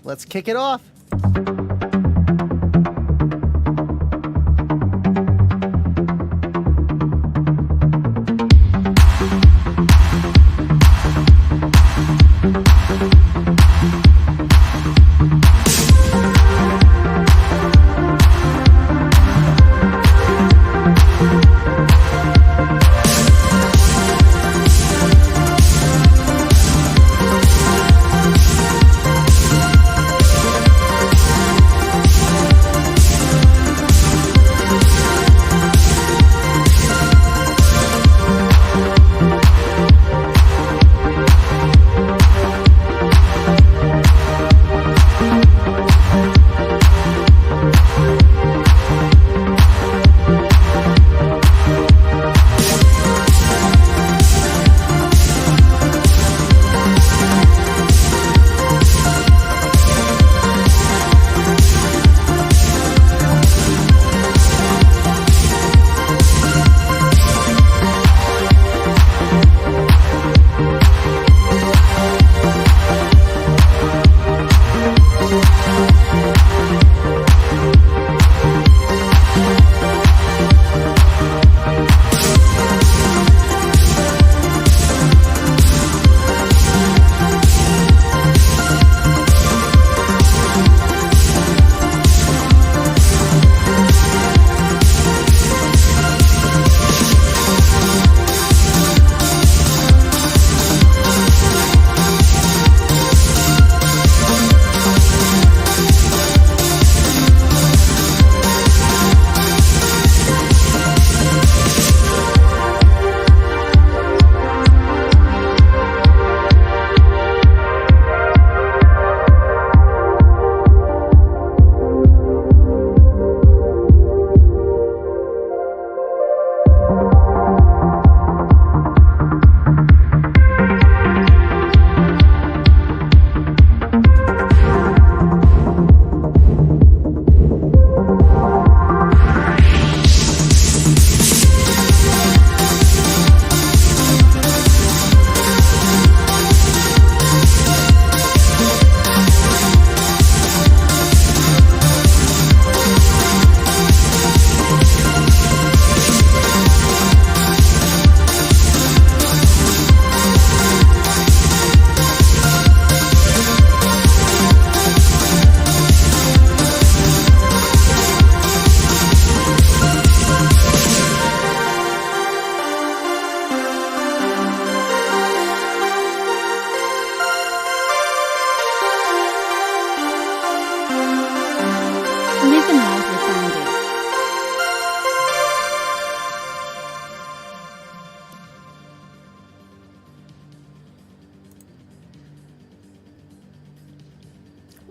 let's kick it off.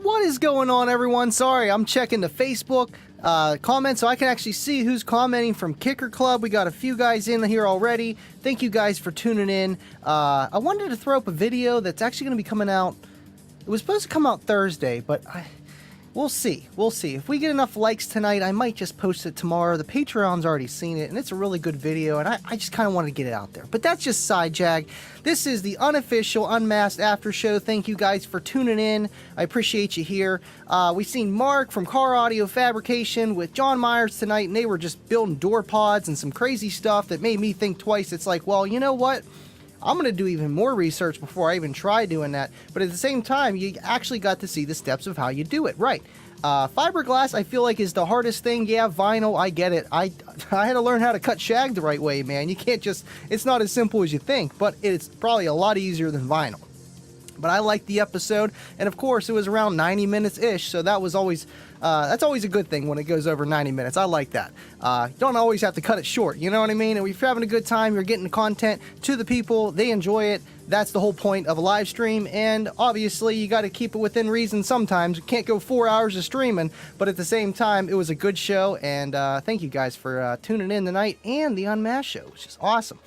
What is going on, everyone? Sorry, I'm checking the Facebook comments so I can actually see who's commenting from Kicker Club. We got a few guys in here already. Thank you guys for tuning in. I wanted to throw up a video that's actually going to be coming out. It was supposed to come out Thursday, but we'll see. We'll see. If we get enough likes tonight, I might just post it tomorrow. The Patreon's already seen it, and it's a really good video, and I just kind of want to get it out there. But that's just side jag. This is the unofficial Unmasked After Show. Thank you guys for tuning in. I appreciate you here. We've seen Mark from Car Audio Fabrication with John Myers tonight, and they were just building door pods and some crazy stuff that made me think twice. It's like, well, you know what? I'm going to do even more research before I even try doing that. But at the same time, you actually got to see the steps of how you do it. Right. Fiberglass, I feel like, is the hardest thing. Yeah, vinyl, I get it. I had to learn how to cut shag the right way, man. You can't just, it's not as simple as you think, but it's probably a lot easier than vinyl. But I liked the episode, and of course, it was around 90 minutes-ish, so that was always, that's always a good thing when it goes over 90 minutes. I like that. You don't always have to cut it short, you know what I mean? And if you're having a good time, you're getting the content to the people, they enjoy it. That's the whole point of a live stream, and obviously, you got to keep it within reason sometimes. You can't go 4 hours of streaming, but at the same time, it was a good show, and thank you guys for tuning in tonight, and the Unmasked show, which is awesome.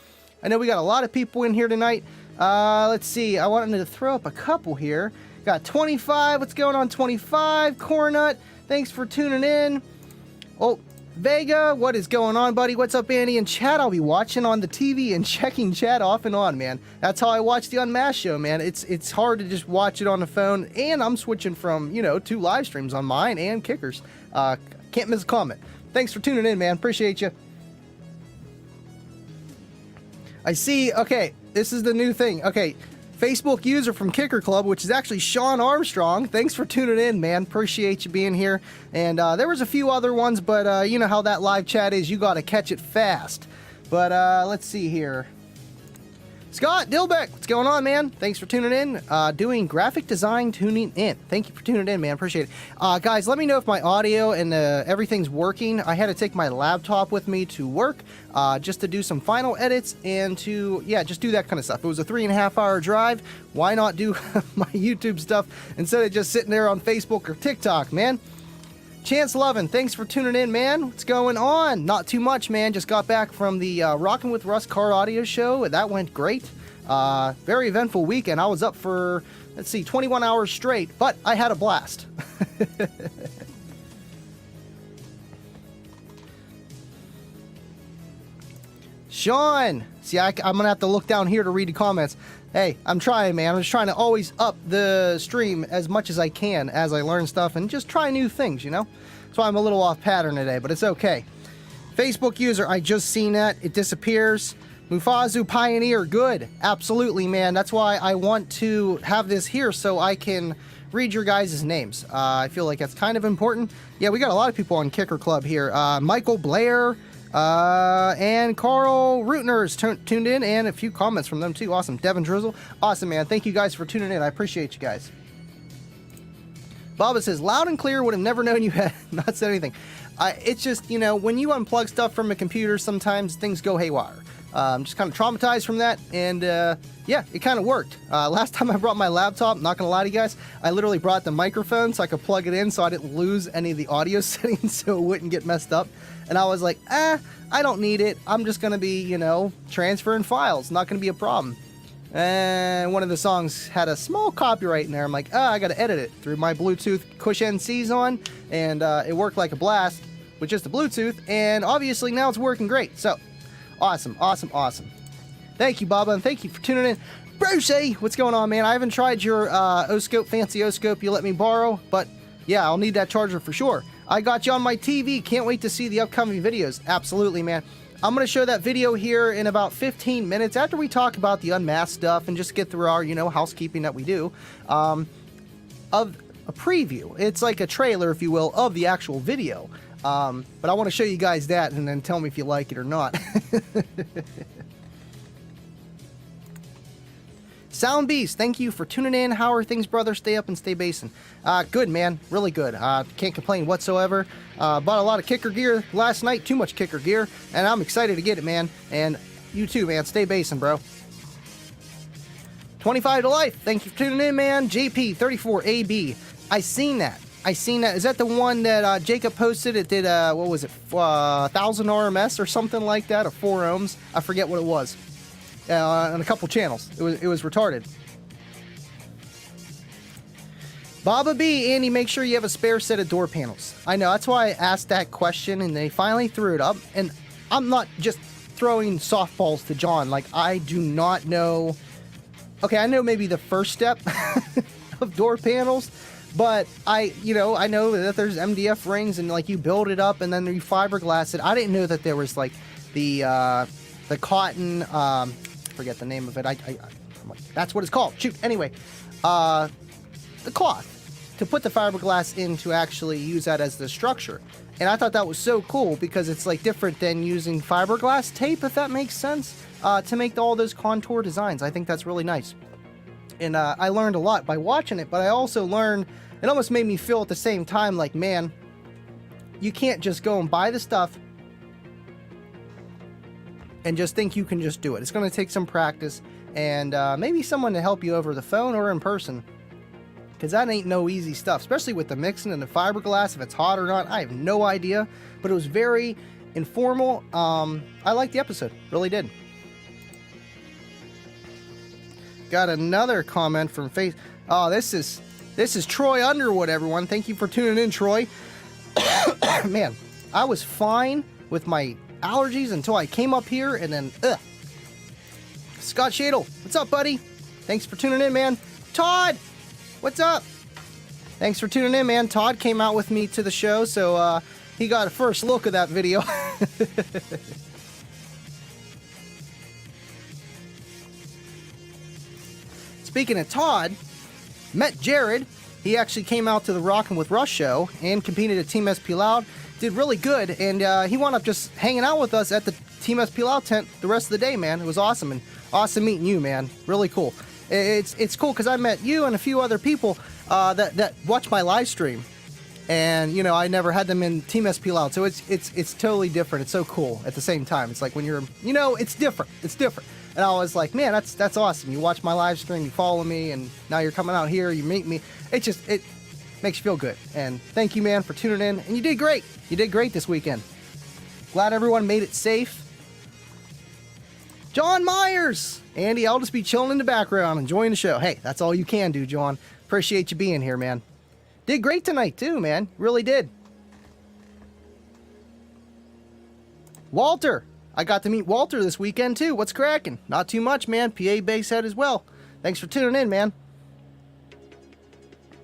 I know we got a lot of people in here tonight. Let's see. I wanted to throw up a couple here. Got 25. What's going on, 25? Cornut, thanks for tuning in. Oh, Vega, what is going on, buddy? What's up, Andy? And chat, I'll be watching on the TV and checking chat off and on, man. That's how I watch the Unmasked show, man. It's hard to just watch it on the phone, and I'm switching from, 2 live streams on mine and Kicker's. Can't miss a comment. Thanks for tuning in, man. Appreciate you. I see, okay, this is the new thing. Okay, Facebook user from Kicker Club, which is actually Sean Armstrong. Thanks for tuning in, man. Appreciate you being here. And there was a few other ones, but you know how that live chat is. You got to catch it fast. But let's see here. Scott Dilbeck, what's going on, man? Thanks for tuning in. Doing graphic design tuning in. Thank you for tuning in, man. Appreciate it. Guys, let me know if my audio and everything's working. I had to take my laptop with me to work just to do some final edits and to, just do that kind of stuff. It was a 3.5-hour drive. Why not do my YouTube stuff instead of just sitting there on Facebook or TikTok, man? Chance Lovin, thanks for tuning in, man. What's going on? Not too much, man. Just got back from the Rockin' with Russ car audio show. That went great. Very eventful weekend. I was up for, 21 hours straight, but I had a blast. Sean, see, I'm going to have to look down here to read the comments. Hey, I'm trying, man. I'm just trying to always up the stream as much as I can as I learn stuff and just try new things, That's why I'm a little off pattern today, but it's okay. Facebook user, I just seen that. It disappears. Mufazu Pioneer, good. Absolutely, man. That's why I want to have this here so I can read your guys' names. I feel like that's kind of important. Yeah, we got a lot of people on Kicker Club here. Michael Blair, and Carl Rootner's tuned in, and a few comments from them too. Awesome. Devin Drizzle, awesome, man. Thank you guys for tuning in. I appreciate you guys. Baba says, loud and clear, would have never known you had not said anything. It's just, when you unplug stuff from a computer, sometimes things go haywire. I'm just kind of traumatized from that, and yeah, it kind of worked. Last time I brought my laptop, not gonna lie to you guys, I literally brought the microphone so I could plug it in so I didn't lose any of the audio settings so it wouldn't get messed up. And I was like, I don't need it. I'm just gonna be, transferring files. Not gonna be a problem. And one of the songs had a small copyright in there. I'm like, I gotta edit it through my Bluetooth Cush NCs on, and it worked like a blast with just the Bluetooth, and obviously now it's working great. So, awesome. Thank you, Baba, and thank you for tuning in. Brucey, what's going on, man? I haven't tried your O-scope, fancy O-scope you let me borrow, but yeah, I'll need that charger for sure. I got you on my TV. Can't wait to see the upcoming videos. Absolutely, man. I'm going to show that video here in about 15 minutes after we talk about the Unmasked stuff and just get through our, housekeeping that we do, of a preview. It's like a trailer, if you will, of the actual video. But I want to show you guys that and then tell me if you like it or not. Sound Beast, thank you for tuning in. How are things, brother? Stay up and stay basing. Good, man. Really good. Can't complain whatsoever. Bought a lot of kicker gear last night. Too much kicker gear. And I'm excited to get it, man. And you too, man. Stay basing, bro. 25 to life. Thank you for tuning in, man. JP34AB. I seen that. Is that the one that Jacob posted? It did, what was it? 1,000 RMS or something like that, or 4 ohms. I forget what it was. On a couple channels. It was retarded. Baba B, Andy, make sure you have a spare set of door panels. I know, that's why I asked that question, and they finally threw it up. And I'm not just throwing softballs to John. Like, I do not know. Okay, I know maybe the first step of door panels, but I know that there's MDF rings, and like you build it up, and then you fiberglass it. I didn't know that there was like the cotton. Forget the name of it. I'm like, that's what it's called. Shoot. Anyway, the cloth to put the fiberglass in to actually use that as the structure. And I thought that was so cool because it's like different than using fiberglass tape, if that makes sense, to make all those contour designs. I think that's really nice. And I learned a lot by watching it, but I also learned, it almost made me feel at the same time like, man, you can't just go and buy the stuff and just think you can just do it. It's going to take some practice and maybe someone to help you over the phone or in person, because that ain't no easy stuff, especially with the mixing and the fiberglass, if it's hot or not. I have no idea, but it was very informal. I liked the episode, really did. Got another comment from Face. Oh, this is Troy Underwood, everyone. Thank you for tuning in, Troy. Man, I was fine with my allergies until I came up here, and then, ugh. Scott Shadle, what's up, buddy? Thanks for tuning in, man. Todd, what's up? Thanks for tuning in, man. Todd came out with me to the show, so he got a first look of that video. Speaking of Todd, met Jared. He actually came out to the Rockin' with Rush show and competed at Team SP Loud. Did really good, and he wound up just hanging out with us at the Team SP Loud tent the rest of the day, man. It was awesome, and awesome meeting you, man. Really cool. It's cool because I met you and a few other people that watch my live stream, and you know I never had them in Team SP Loud, so it's totally different. It's so cool at the same time. It's like when you're, you know, it's different. It's different. And I was like, man, that's awesome. You watch my live stream, you follow me, and now you're coming out here, you meet me. It makes you feel good. And thank you, man, for tuning in. And you did great. You did great this weekend. Glad everyone made it safe. John Myers. Andy, I'll just be chilling in the background, enjoying the show. Hey, that's all you can do, John. Appreciate you being here, man. Did great tonight, too, man. Really did. Walter. I got to meet Walter this weekend, too. What's cracking? Not too much, man. PA Basshead as well. Thanks for tuning in, man.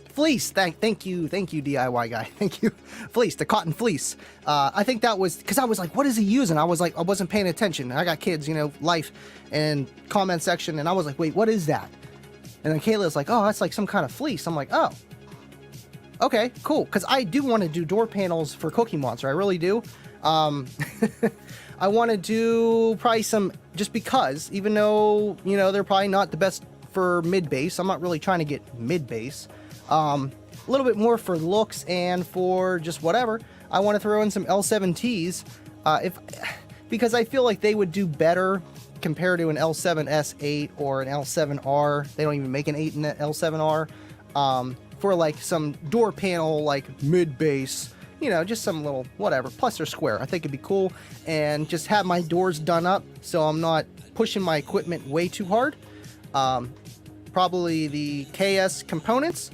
Fleece. Thank you, DIY guy. Thank you. Fleece, the cotton fleece. I think that was, because I was like, what is he using? I was like, I wasn't paying attention. I got kids, you know, life and comment section, and I was like, wait, what is that? And then Kayla's like, oh, that's like some kind of fleece. I'm like, oh. Okay, cool. Because I do want to do door panels for Cookie Monster. I really do. I want to do probably some, just because, even though, you know, they're probably not the best for mid-bass. I'm not really trying to get mid-bass. A little bit more for looks and for just whatever. I want to throw in some L7Ts, because I feel like they would do better compared to an L7S8 or an L7R. They don't even make an 8 in the L7R. For like some door panel, like mid-bass, you know, just some little whatever. Plus they're square. I think it'd be cool, and just have my doors done up so I'm not pushing my equipment way too hard. Probably the KS components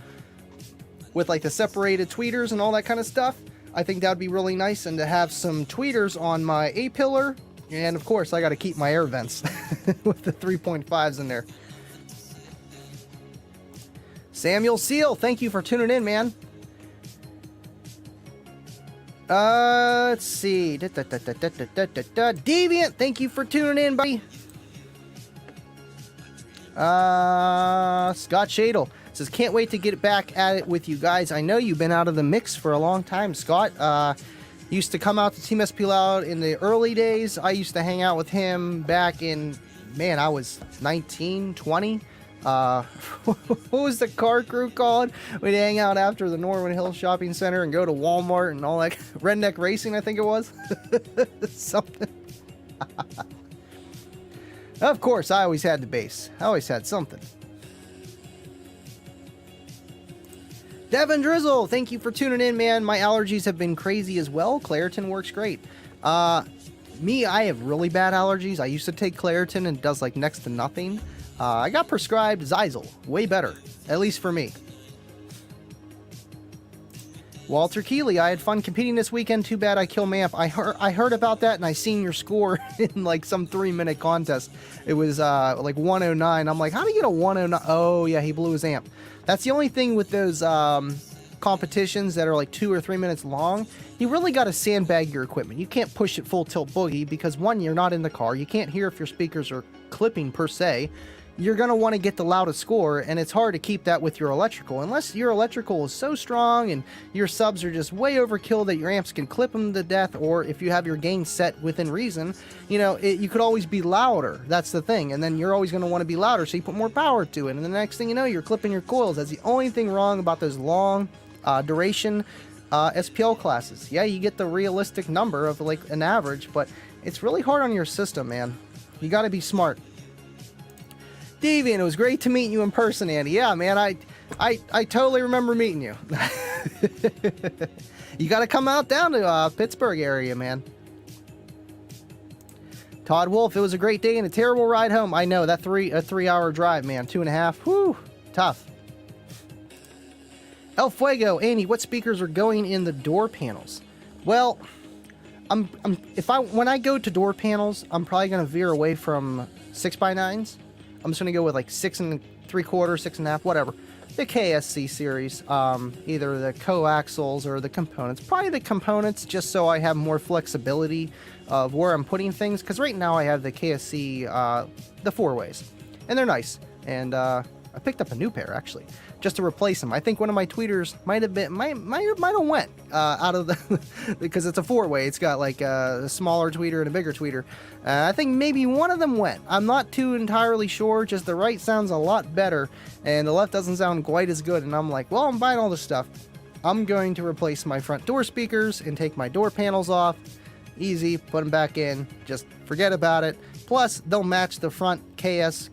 with like the separated tweeters and all that kind of stuff. I think that would be really nice, and to have some tweeters on my A-pillar, and of course I got to keep my air vents with the 3.5s in there. Samuel Seal, thank you for tuning in, man. Let's see. Deviant, thank you for tuning in, buddy. Scott Shadle says, can't wait to get back at it with you guys. I know you've been out of the mix for a long time, Scott. Used to come out to Team SP Loud in the early days. I used to hang out with him back in, man, I was 19, 20. What was the car crew called? We'd hang out after the Norman Hill Shopping Center and go to Walmart and all that. Redneck Racing, I think it was. Something. Of course, I always had the bass. I always had something. Devin Drizzle, thank you for tuning in, man. My allergies have been crazy as well. Claritin works great. Me, I have really bad allergies. I used to take Claritin and it does like next to nothing. I got prescribed Zyzal. Way better. At least for me. Walter Keeley, I had fun competing this weekend. Too bad I killed Mamp. I heard about that, and I seen your score in like some 3-minute contest. It was like 109. I'm like, how do you get a 109? Oh yeah, he blew his amp. That's the only thing with those competitions that are like 2 or 3 minutes long. You really got to sandbag your equipment. You can't push it full tilt boogie because, one, you're not in the car. You can't hear if your speakers are clipping per se. You're going to want to get the loudest score, and it's hard to keep that with your electrical. Unless your electrical is so strong and your subs are just way overkill that your amps can clip them to death, or if you have your gain set within reason, you know, you could always be louder. That's the thing. And then you're always going to want to be louder, so you put more power to it. And the next thing you know, you're clipping your coils. That's the only thing wrong about those long duration SPL classes. Yeah, you get the realistic number of like an average, but it's really hard on your system, man. You got to be smart. Deviant, it was great to meet you in person, Andy. Yeah, man, I totally remember meeting you. You got to come out down to Pittsburgh area, man. Todd Wolf, it was a great day and a terrible ride home. I know, that 3-hour drive, man. 2.5. Whew, tough. El Fuego, Andy, what speakers are going in the door panels? Well, when I go to door panels, I'm probably gonna veer away from 6x9s. I'm just gonna go with like 6 3/4, 6.5, whatever. The KSC series, either the coaxials or the components. Probably the components, just so I have more flexibility of where I'm putting things. Because right now I have the KSC, the 4-ways, and they're nice. And I picked up a new pair actually, just to replace them. I think one of my tweeters might have went out of the because it's a 4-way. It's got like a smaller tweeter and a bigger tweeter. I think maybe one of them went. I'm not too entirely sure. Just the right sounds a lot better, and the left doesn't sound quite as good. And I'm like, well, I'm buying all this stuff. I'm going to replace my front door speakers and take my door panels off. Easy, put them back in. Just forget about it. Plus, they'll match the front KS.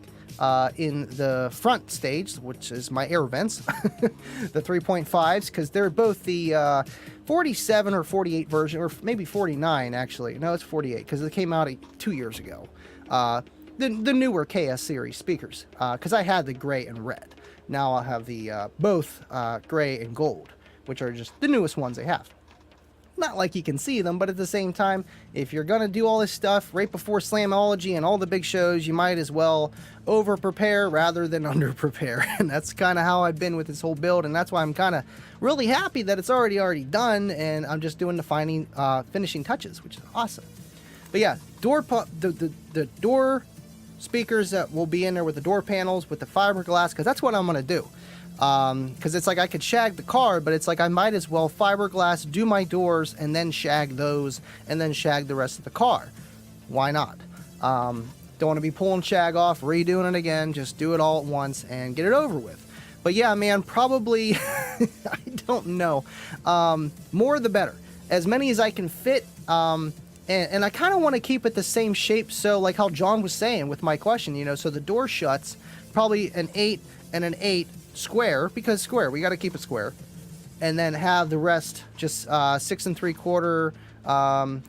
In the front stage, which is my air vents, the 3.5s, because they're both the 47 or 48 version, or maybe 49 actually. No, it's 48 because it came out 2 years ago. The newer KS series speakers, because I had the gray and red. Now I'll have the both gray and gold, which are just the newest ones they have. Not like you can see them, but at the same time, if you're going to do all this stuff right before Slamology and all the big shows, you might as well over-prepare rather than under-prepare. And that's kind of how I've been with this whole build, and that's why I'm kind of really happy that it's already done, and I'm just doing the finishing touches, which is awesome. But yeah, the door speakers that will be in there with the door panels, with the fiberglass, because that's what I'm going to do. Because it's like I could shag the car, but it's like I might as well fiberglass, do my doors, and then shag those, and then shag the rest of the car. Why not? Don't want to be pulling shag off, redoing it again. Just do it all at once and get it over with. But yeah, man, probably, I don't know. More the better. As many as I can fit. And I kind of want to keep it the same shape. So like how John was saying with my question, you know, so the door shuts, probably an 8 and an 8 square, because square, we got to keep it square. And then have the rest just 6 3/4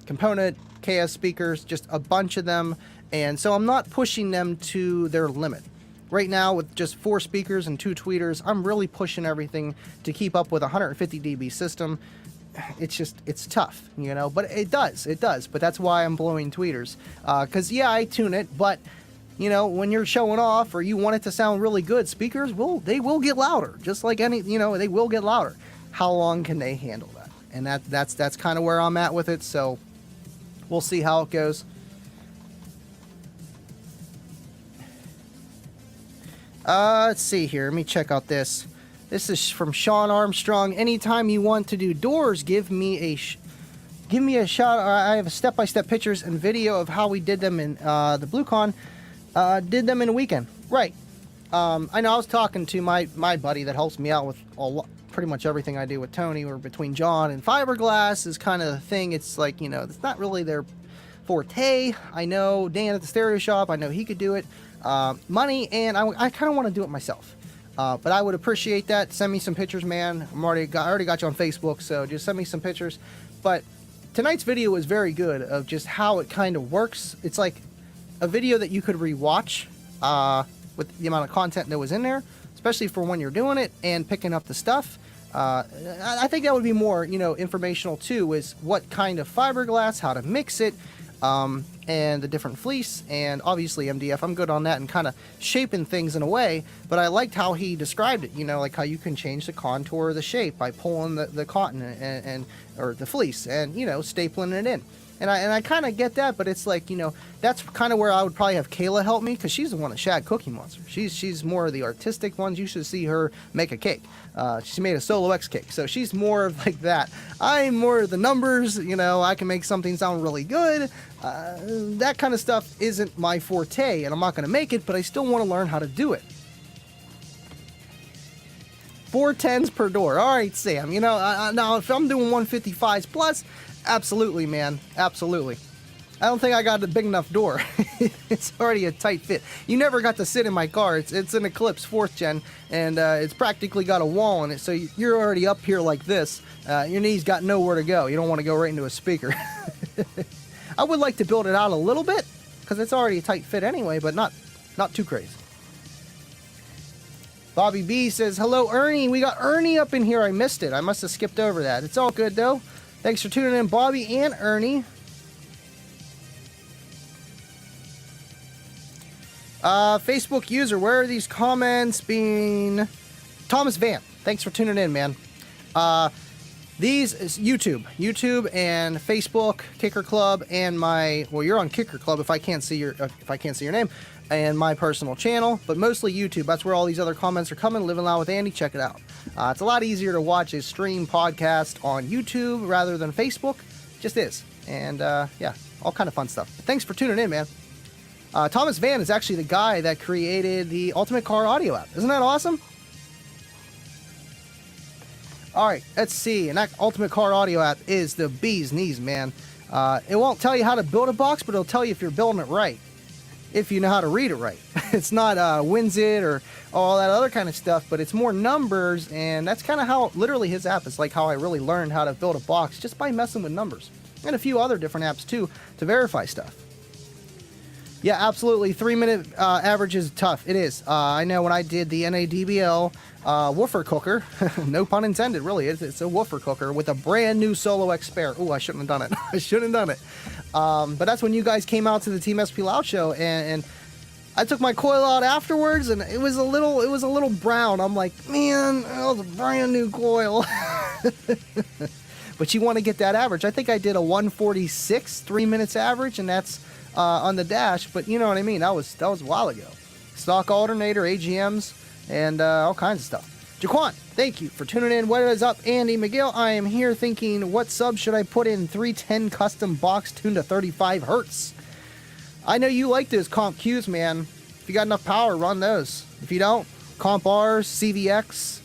component KS speakers, just a bunch of them. And so I'm not pushing them to their limit. Right now, with just 4 speakers and 2 tweeters, I'm really pushing everything to keep up with a 150 dB system. It's tough, you know, but it does. But that's why I'm blowing tweeters. Because, yeah, I tune it, but, you know, when you're showing off or you want it to sound really good, speakers, they will get louder. Just like any, you know, they will get louder. How long can they handle that? And that's kind of where I'm at with it, so we'll see how it goes. Let's see here. Let me check out this. This is from Sean Armstrong. Anytime you want to do doors, give me a shot. I have step-by-step pictures and video of how we did them in the BlueCon. Did them in a weekend. Right. I know I was talking to my buddy that helps me out with pretty much everything I do with Tony, or between John and fiberglass is kind of the thing. It's like, you know, it's not really their forte. I know Dan at the stereo shop, I know he could do it. Money, and I kind of want to do it myself. But I would appreciate that. Send me some pictures, man. I already got you on Facebook, so just send me some pictures. But tonight's video was very good of just how it kind of works. It's like a video that you could rewatch with the amount of content that was in there, especially for when you're doing it and picking up the stuff. I think that would be more, you know, informational too, is what kind of fiberglass, how to mix it, and the different fleece, and obviously MDF. I'm good on that and kind of shaping things in a way, but I liked how he described it, you know, like how you can change the contour of the shape by pulling the cotton and or the fleece and, you know, stapling it in. And I kind of get that, but it's like, you know, that's kind of where I would probably have Kayla help me, because she's the one that shagged Cookie Monster. She's more of the artistic ones. You should see her make a cake. She made a Solo X cake, so she's more of like that. I'm more of the numbers, you know, I can make something sound really good. That kind of stuff isn't my forte, and I'm not going to make it, but I still want to learn how to do it. 410s per door. All right, Sam, you know, now if I'm doing 155s plus, absolutely, man. Absolutely. I don't think I got a big enough door. It's already a tight fit. You never got to sit in my car. It's an Eclipse 4th gen, and it's practically got a wall in it, so you're already up here like this. Your knees got nowhere to go. You don't want to go right into a speaker. I would like to build it out a little bit, because it's already a tight fit anyway, but not too crazy. Bobby B says, hello, Ernie. We got Ernie up in here. I missed it. I must have skipped over that. It's all good, though. Thanks for tuning in, Bobby and Ernie. Facebook user, where are these comments being? Thomas Van, thanks for tuning in, man. These is YouTube and Facebook, Kicker Club, and well, you're on Kicker Club if I can't see your name, and my personal channel, but mostly YouTube. That's where all these other comments are coming. Living Loud with Andy, check it out. It's a lot easier to watch a stream podcast on YouTube rather than Facebook. Just is, and yeah, all kind of fun stuff. But thanks for tuning in, man. Thomas Van is actually the guy that created the Ultimate Car Audio app. Isn't that awesome? Alright, let's see. And that Ultimate Car Audio app is the bee's knees, man. It won't tell you how to build a box, but it'll tell you if you're building it right. If you know how to read it right. It's not WinZit or all that other kind of stuff, but it's more numbers, and that's kind of how, literally his app is like how I really learned how to build a box, just by messing with numbers. And a few other different apps, too, to verify stuff. Yeah, absolutely. 3-minute average is tough. It is. I know when I did the NADBL woofer cooker, no pun intended, really. It's a woofer cooker with a brand new Solo X Spare. Ooh, I shouldn't have done it. I shouldn't have done it. But that's when you guys came out to the Team SP Loud show, and I took my coil out afterwards, and it was a little brown. I'm like, man, that was a brand new coil. But you want to get that average. I think I did a 146 3 minutes average, and that's on the dash, but you know what I mean. That was a while ago. Stock alternator, AGMs, and all kinds of stuff. Jaquan, thank you for tuning in. What is up, Andy McGill? I am here thinking, what sub should I put in 310 custom box tuned to 35 hertz? I know you like those comp Qs, man. If you got enough power, run those. If you don't, comp Rs, CVX,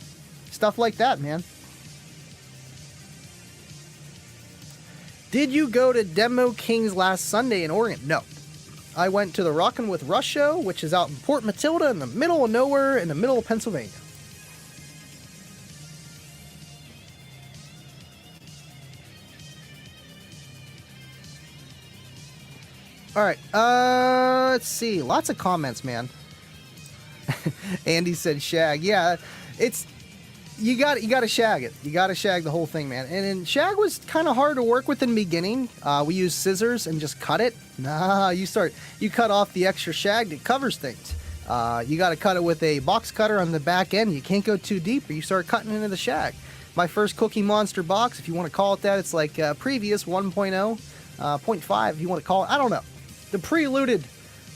stuff like that, man. Did you go to Demo Kings last Sunday in Oregon? No. I went to the Rockin' with Rush show, which is out in Port Matilda in the middle of nowhere in the middle of Pennsylvania. Alright, let's see. Lots of comments, man. Andy said shag. Yeah, it's... You got to shag it. You got to shag the whole thing, man. And shag was kind of hard to work with in the beginning. We used scissors and just cut it. Nah, you cut off the extra shag that covers things. You got to cut it with a box cutter on the back end. You can't go too deep or you start cutting into the shag. My first Cookie Monster box, if you want to call it that, it's like previous 1.0, 0.5 if you want to call it. I don't know. The preluded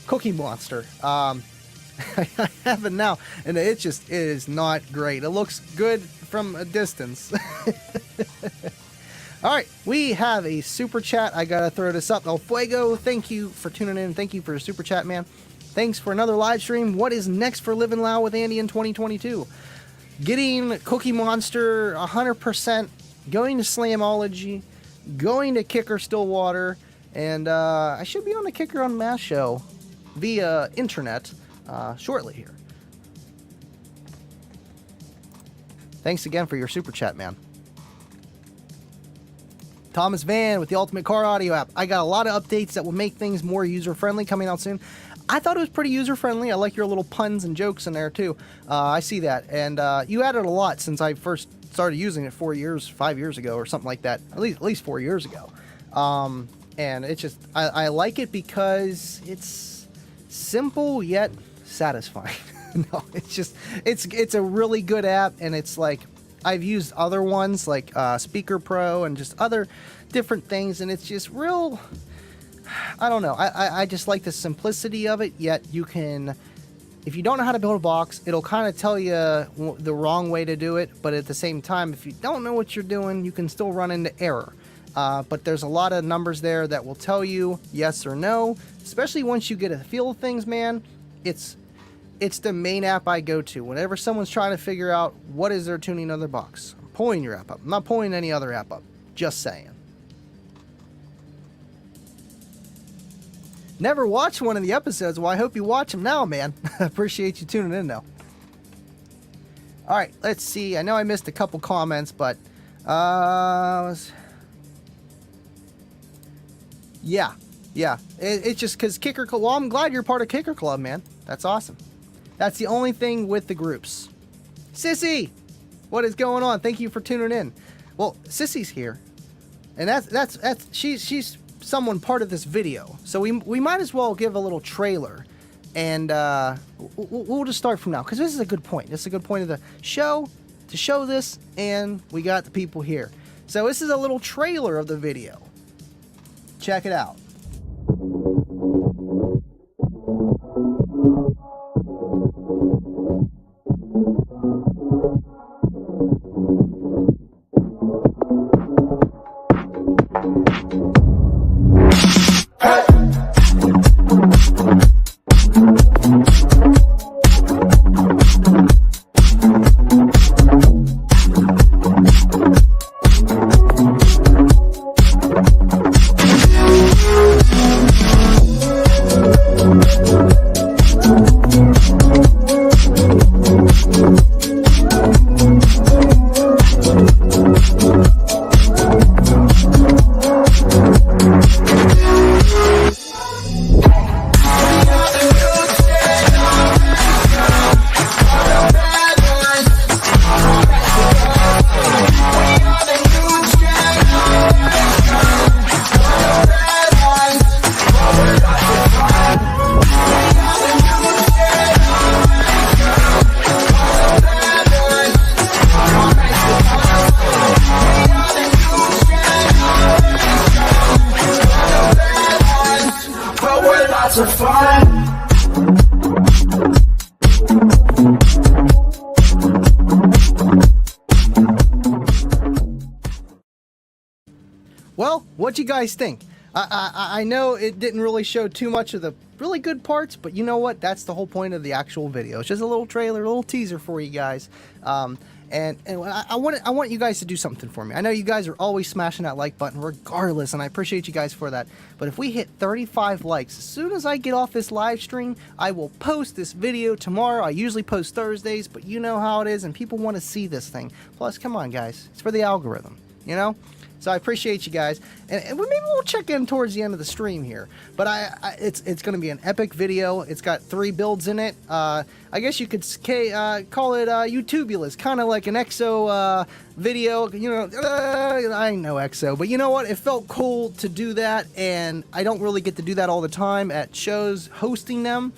Cookie Monster. I have it now, and it is not great. It looks good from a distance. All right, we have a super chat. I gotta throw this up. El Fuego, thank you for tuning in. Thank you for your super chat, man. Thanks for another live stream. What is next for Living Loud with Andy in 2022? Getting Cookie Monster 100%, going to Slamology, going to Kicker Stillwater, and I should be on the Kicker UnMasked show via internet. Shortly here. Thanks again for your super chat, man. Thomas Van with the Ultimate Car Audio app. I got a lot of updates that will make things more user-friendly coming out soon. I thought it was pretty user-friendly. I like your little puns and jokes in there, too. I see that. And you added a lot since I first started using it 5 years ago or something like that. At least 4 years ago. And it's just, I like it because it's simple yet satisfying. No, it's a really good app, and it's like I've used other ones like Speaker Pro and just other different things, and it's just real. I don't know. I just like the simplicity of it. Yet you can, if you don't know how to build a box, it'll kind of tell you the wrong way to do it. But at the same time, if you don't know what you're doing, you can still run into error. But there's a lot of numbers there that will tell you yes or no. Especially once you get a feel of things, man. It's the main app I go to whenever someone's trying to figure out what is their tuning of their box. I'm pulling your app up. I'm not pulling any other app up. Just saying. Never watched one of the episodes. Well, I hope you watch them now, man. Appreciate you tuning in, though. All right, let's see. I know I missed a couple comments, but yeah. It's just because Kicker Club. Well, I'm glad you're part of Kicker Club, man. That's awesome. That's the only thing with the groups. Sissy, what is going on? Thank you for tuning in. Well, Sissy's here, and she's someone part of this video. So we might as well give a little trailer And we'll just start from now, because this is a good point. This is a good point of the show, to show this, and we got the people here. So this is a little trailer of the video. Check it out. Well, what you guys think? I know it didn't really show too much of the really good parts, but you know what? That's the whole point of the actual video. It's just a little trailer, a little teaser for you guys. And I want you guys to do something for me. I know you guys are always smashing that like button regardless, and I appreciate you guys for that. But if we hit 35 likes, as soon as I get off this live stream, I will post this video tomorrow. I usually post Thursdays, but you know how it is, and people want to see this thing. Plus, come on, guys. It's for the algorithm, you know? So I appreciate you guys, and maybe we'll check in towards the end of the stream here. But it's going to be an epic video. It's got 3 builds in it. I guess you could call it YouTubulous, kind of like an EXO video. You know, I know EXO, but you know what? It felt cool to do that, and I don't really get to do that all the time at shows, hosting them,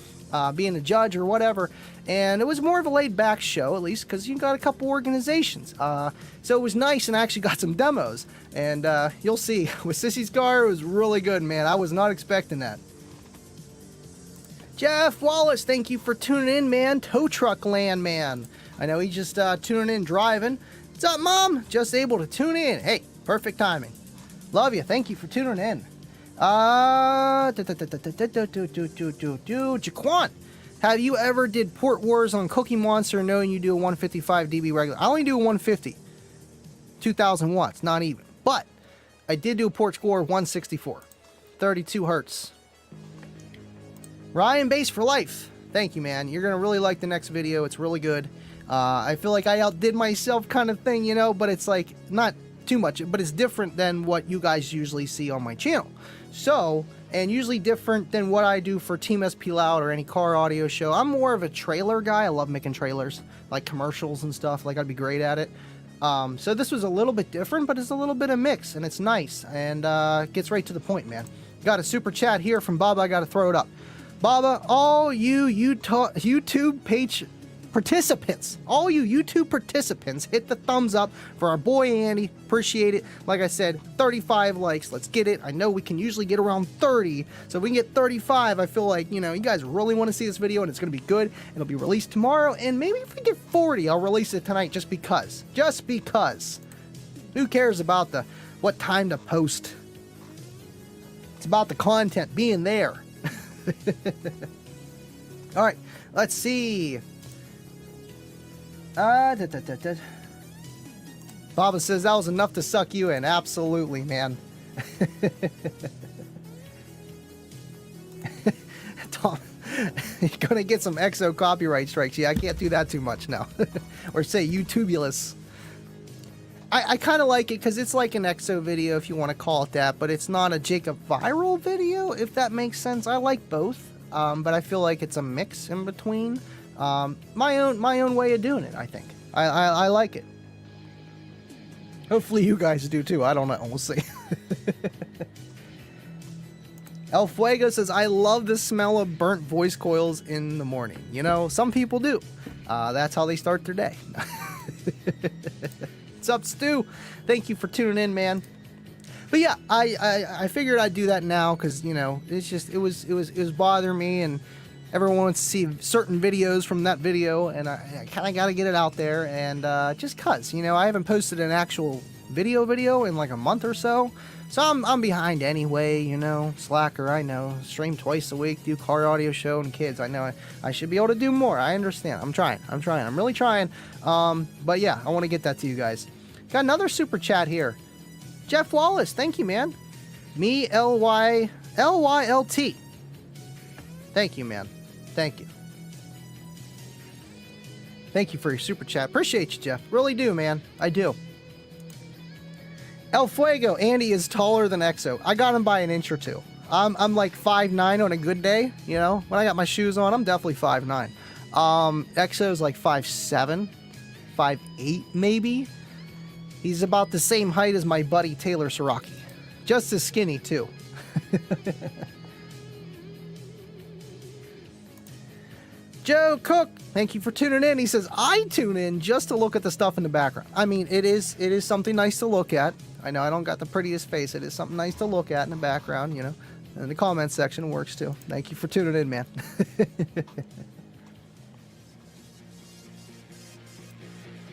being a judge or whatever. And it was more of a laid-back show, at least, because you got a couple organizations. So it was nice, and I actually got some demos. And you'll see, with Sissy's car, it was really good, man. I was not expecting that. Jeff Wallace, thank you for tuning in, man. Tow Truck Land, man. I know he's just tuning in driving. What's up, Mom? Just able to tune in. Hey, perfect timing. Love you. Thank you for tuning in. Jaquan. Have you ever did Port Wars on Cookie Monster knowing you do a 155 dB regular? I only do a 150. 2000 watts, not even. But I did do a port score 164. 32 hertz. Ryan Bass for life. Thank you, man. You're going to really like the next video. It's really good. I feel like I outdid myself kind of thing, you know, but it's like not too much, but it's different than what you guys usually see on my channel. So, and usually different than what I do for Team SP Loud or any car audio show. I'm more of a trailer guy. I love making trailers, like commercials and stuff. Like, I'd be great at it. So this was a little bit different, but it's a little bit of mix, and it's nice, and gets right to the point, man. Got a super chat here from Baba. I got to throw it up. Baba, all you YouTube page participants, all you YouTube participants, hit the thumbs up for our boy Andy. Appreciate it. Like I said, 35 likes. Let's get it. I know we can usually get around 30, so if we can get 35, I feel like, you know, you guys really want to see this video, and it's going to be good. It'll be released tomorrow, and maybe if we get 40, I'll release it tonight just because. Just because. Who cares about what time to post? It's about the content being there. All right, let's see. Baba says that was enough to suck you in. Absolutely, man. Tom, you're gonna get some EXO copyright strikes. Yeah, I can't do that too much now. Or say YouTubulous. I kind of like it because it's like an EXO video, if you want to call it that, but it's not a Jacob Viral video, if that makes sense. I like both, but I feel like it's a mix in between. My own way of doing it, I think. I like it. Hopefully you guys do too. I don't know. We'll see. El Fuego says, I love the smell of burnt voice coils in the morning. You know, some people do. That's how they start their day. What's up, Stu? Thank you for tuning in, man. But yeah, I figured I'd do that now because, you know, it's just, it was bothering me, and everyone wants to see certain videos from that video, and I kind of got to get it out there, and just cuz, you know, I haven't posted an actual video in like a month or so. So I'm behind anyway, you know, slacker, I know. Stream twice a week, do car audio show and kids. I know I should be able to do more. I understand. I'm trying. I'm really trying. But yeah, I want to get that to you guys. Got another super chat here. Jeff Wallace, thank you, man. Me LYLT. Thank you, man. Thank you. Thank you for your super chat. Appreciate you, Jeff. Really do, man. I do. El Fuego, Andy is taller than Exo. I got him by an inch or two. I'm like 5'9" on a good day, you know. When I got my shoes on, I'm definitely 5'9". Exo's like 5'7", 5'8", maybe. He's about the same height as my buddy Taylor Siraki. Just as skinny, too. Joe Cook, thank you for tuning in. He says, I tune in just to look at the stuff in the background. I mean, it is something nice to look at. I know I don't got the prettiest face. It is something nice to look at in the background, you know. And the comment section works too. Thank you for tuning in, man.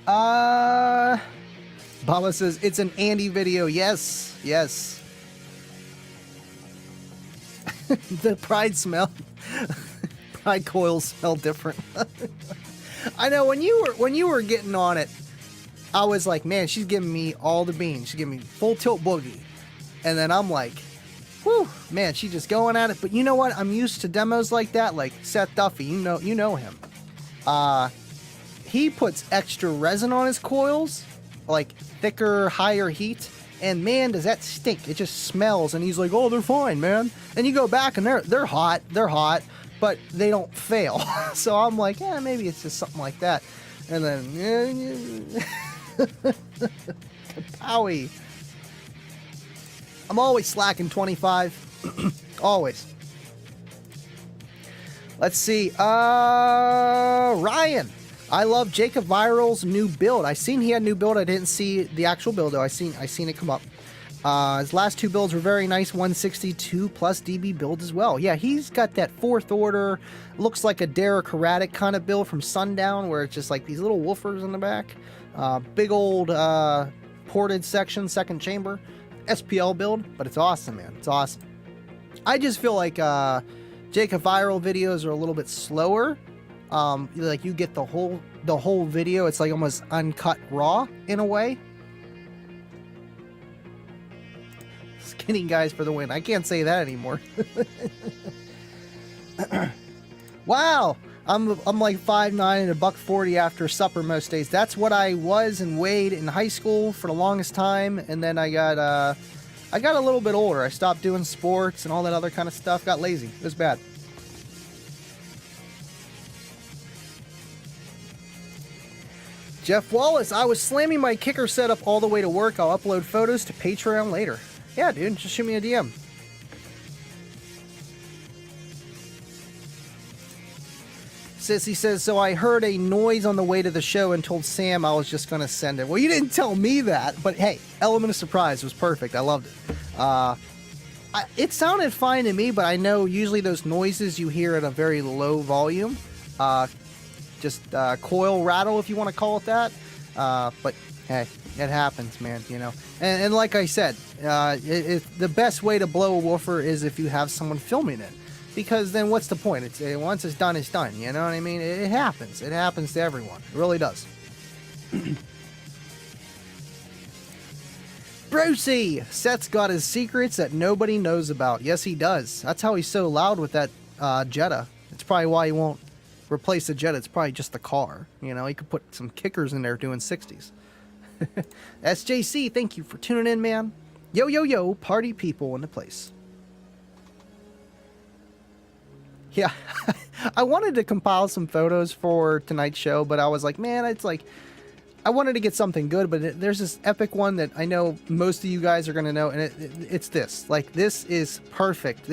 Baba says, it's an Andy video. Yes, yes. The pride smell. Pride coils smell different. I know when you were getting on it, I was like, man, she's giving me all the beans. She's giving me full tilt boogie. And then I'm like, whew, man, she's just going at it. But you know what? I'm used to demos like that, like Seth Duffy. You know him. He puts extra resin on his coils, like thicker, higher heat. And man, does that stink. It just smells. And he's like, oh, they're fine, man. And you go back and they're hot. They're hot, but they don't fail. So I'm like, yeah, maybe it's just something like that. And then, Kapowie. I'm always slacking 25. Always. Let's see. Ryan. I love Jacob Viral's new build. I seen he had a new build. I didn't see the actual build though. I seen it come up. His last two builds were very nice. 162 plus dB build as well. Yeah, he's got that fourth order. Looks like a Derek Heratic kind of build from Sundown, where it's just like these little woofers in the back. Big old ported section, second chamber. SPL build, but it's awesome, man. It's awesome. I just feel like Jacob Viral videos are a little bit slower. Like you get the whole video. It's like almost uncut raw in a way. Skinny guys for the win. I can't say that anymore. Wow, I'm like 5'9" and $140 after supper most days. That's what I was and weighed in high school for the longest time, and then I got a little bit older. I stopped doing sports and all that other kind of stuff. Got lazy. It was bad. Jeff Wallace, I was slamming my kicker setup all the way to work. I'll upload photos to Patreon later. Yeah, dude, just shoot me a DM. Sissy says, so I heard a noise on the way to the show and told Sam I was just going to send it. Well, you didn't tell me that, but hey, element of surprise was perfect. I loved it. It sounded fine to me, but I know usually those noises you hear at a very low volume. Just coil rattle, if you want to call it that. But hey, it happens, man, you know. And like I said, the best way to blow a woofer is if you have someone filming it. Because then what's the point? Once it's done, it's done. You know what I mean? It happens. It happens to everyone. It really does. Brucey! Seth's got his secrets that nobody knows about. Yes, he does. That's how he's so loud with that Jetta. It's probably why he won't replace the Jetta. It's probably just the car. You know, he could put some kickers in there doing 60s. SJC, thank you for tuning in, man. Yo, yo, yo, party people in the place. Yeah, I wanted to compile some photos for tonight's show, but I was like, man, it's like, I wanted to get something good, but there's this epic one that I know most of you guys are going to know, and it's this. Like, this is perfect.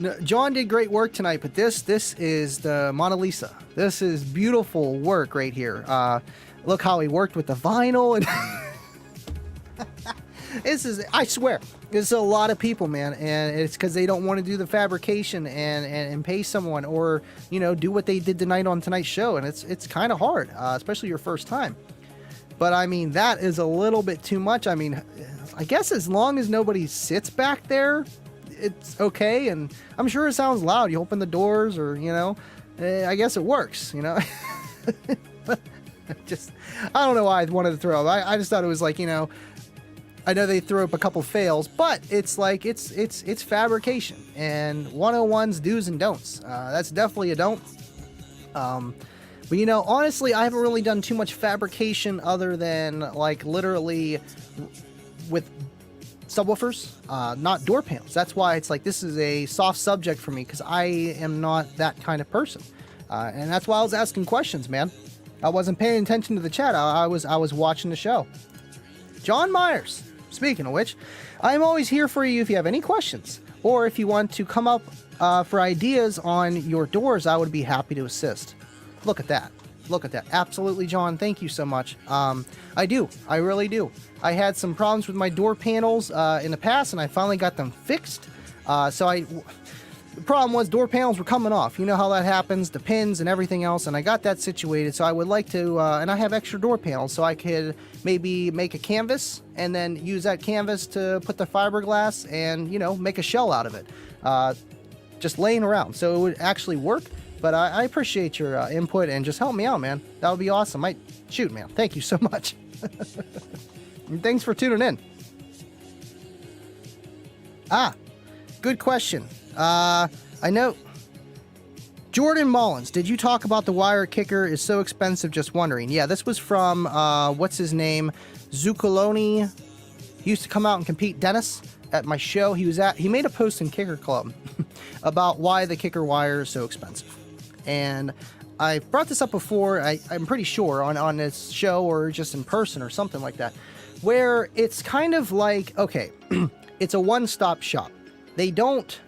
No, John did great work tonight, but this is the Mona Lisa. This is beautiful work right here. Look how he worked with the vinyl. And this is, I swear, this is a lot of people, man, and it's because they don't want to do the fabrication and pay someone, or do what they did tonight on tonight's show, and it's kind of hard, especially your first time. But I mean, that is a little bit too much. I mean, I guess as long as nobody sits back there, it's okay, and I'm sure it sounds loud. You open the doors, or I guess it works. But I don't know why I wanted to throw up. I just thought it was like, I know they threw up a couple fails, but it's like it's fabrication, and 101's do's and don'ts. That's definitely a don't. But honestly, I haven't really done too much fabrication other than like literally with subwoofers, not door panels. That's why it's like this is a soft subject for me, because I am not that kind of person, and that's why I was asking questions, man. I wasn't paying attention to the chat. I was watching the show. John Myers. Speaking of which, I'm always here for you if you have any questions, or if you want to come up for ideas on your doors. I would be happy to assist. Look at that. Look at that. Absolutely, John. Thank you so much. I do. I really do. I had some problems with my door panels in the past, and I finally got them fixed. The problem was door panels were coming off. You know how that happens, the pins and everything else, and I got that situated. So I would like to, and I have extra door panels, so I could maybe make a canvas and then use that canvas to put the fiberglass and, make a shell out of it. Just laying around. So it would actually work. But I appreciate your input, and just help me out, man. That would be awesome. Shoot, man. Thank you so much. And thanks for tuning in. Good question. I know. Jordan Mullins, did you talk about the wire kicker is so expensive? Just wondering. Yeah, this was from, what's his name? Zuccoloni. He used to come out and compete, Dennis, at my show. He made a post in Kicker Club about why the kicker wire is so expensive. And I brought this up before, I'm pretty sure, on this show or just in person or something like that, where it's kind of like, okay, it's a one-stop shop. They don't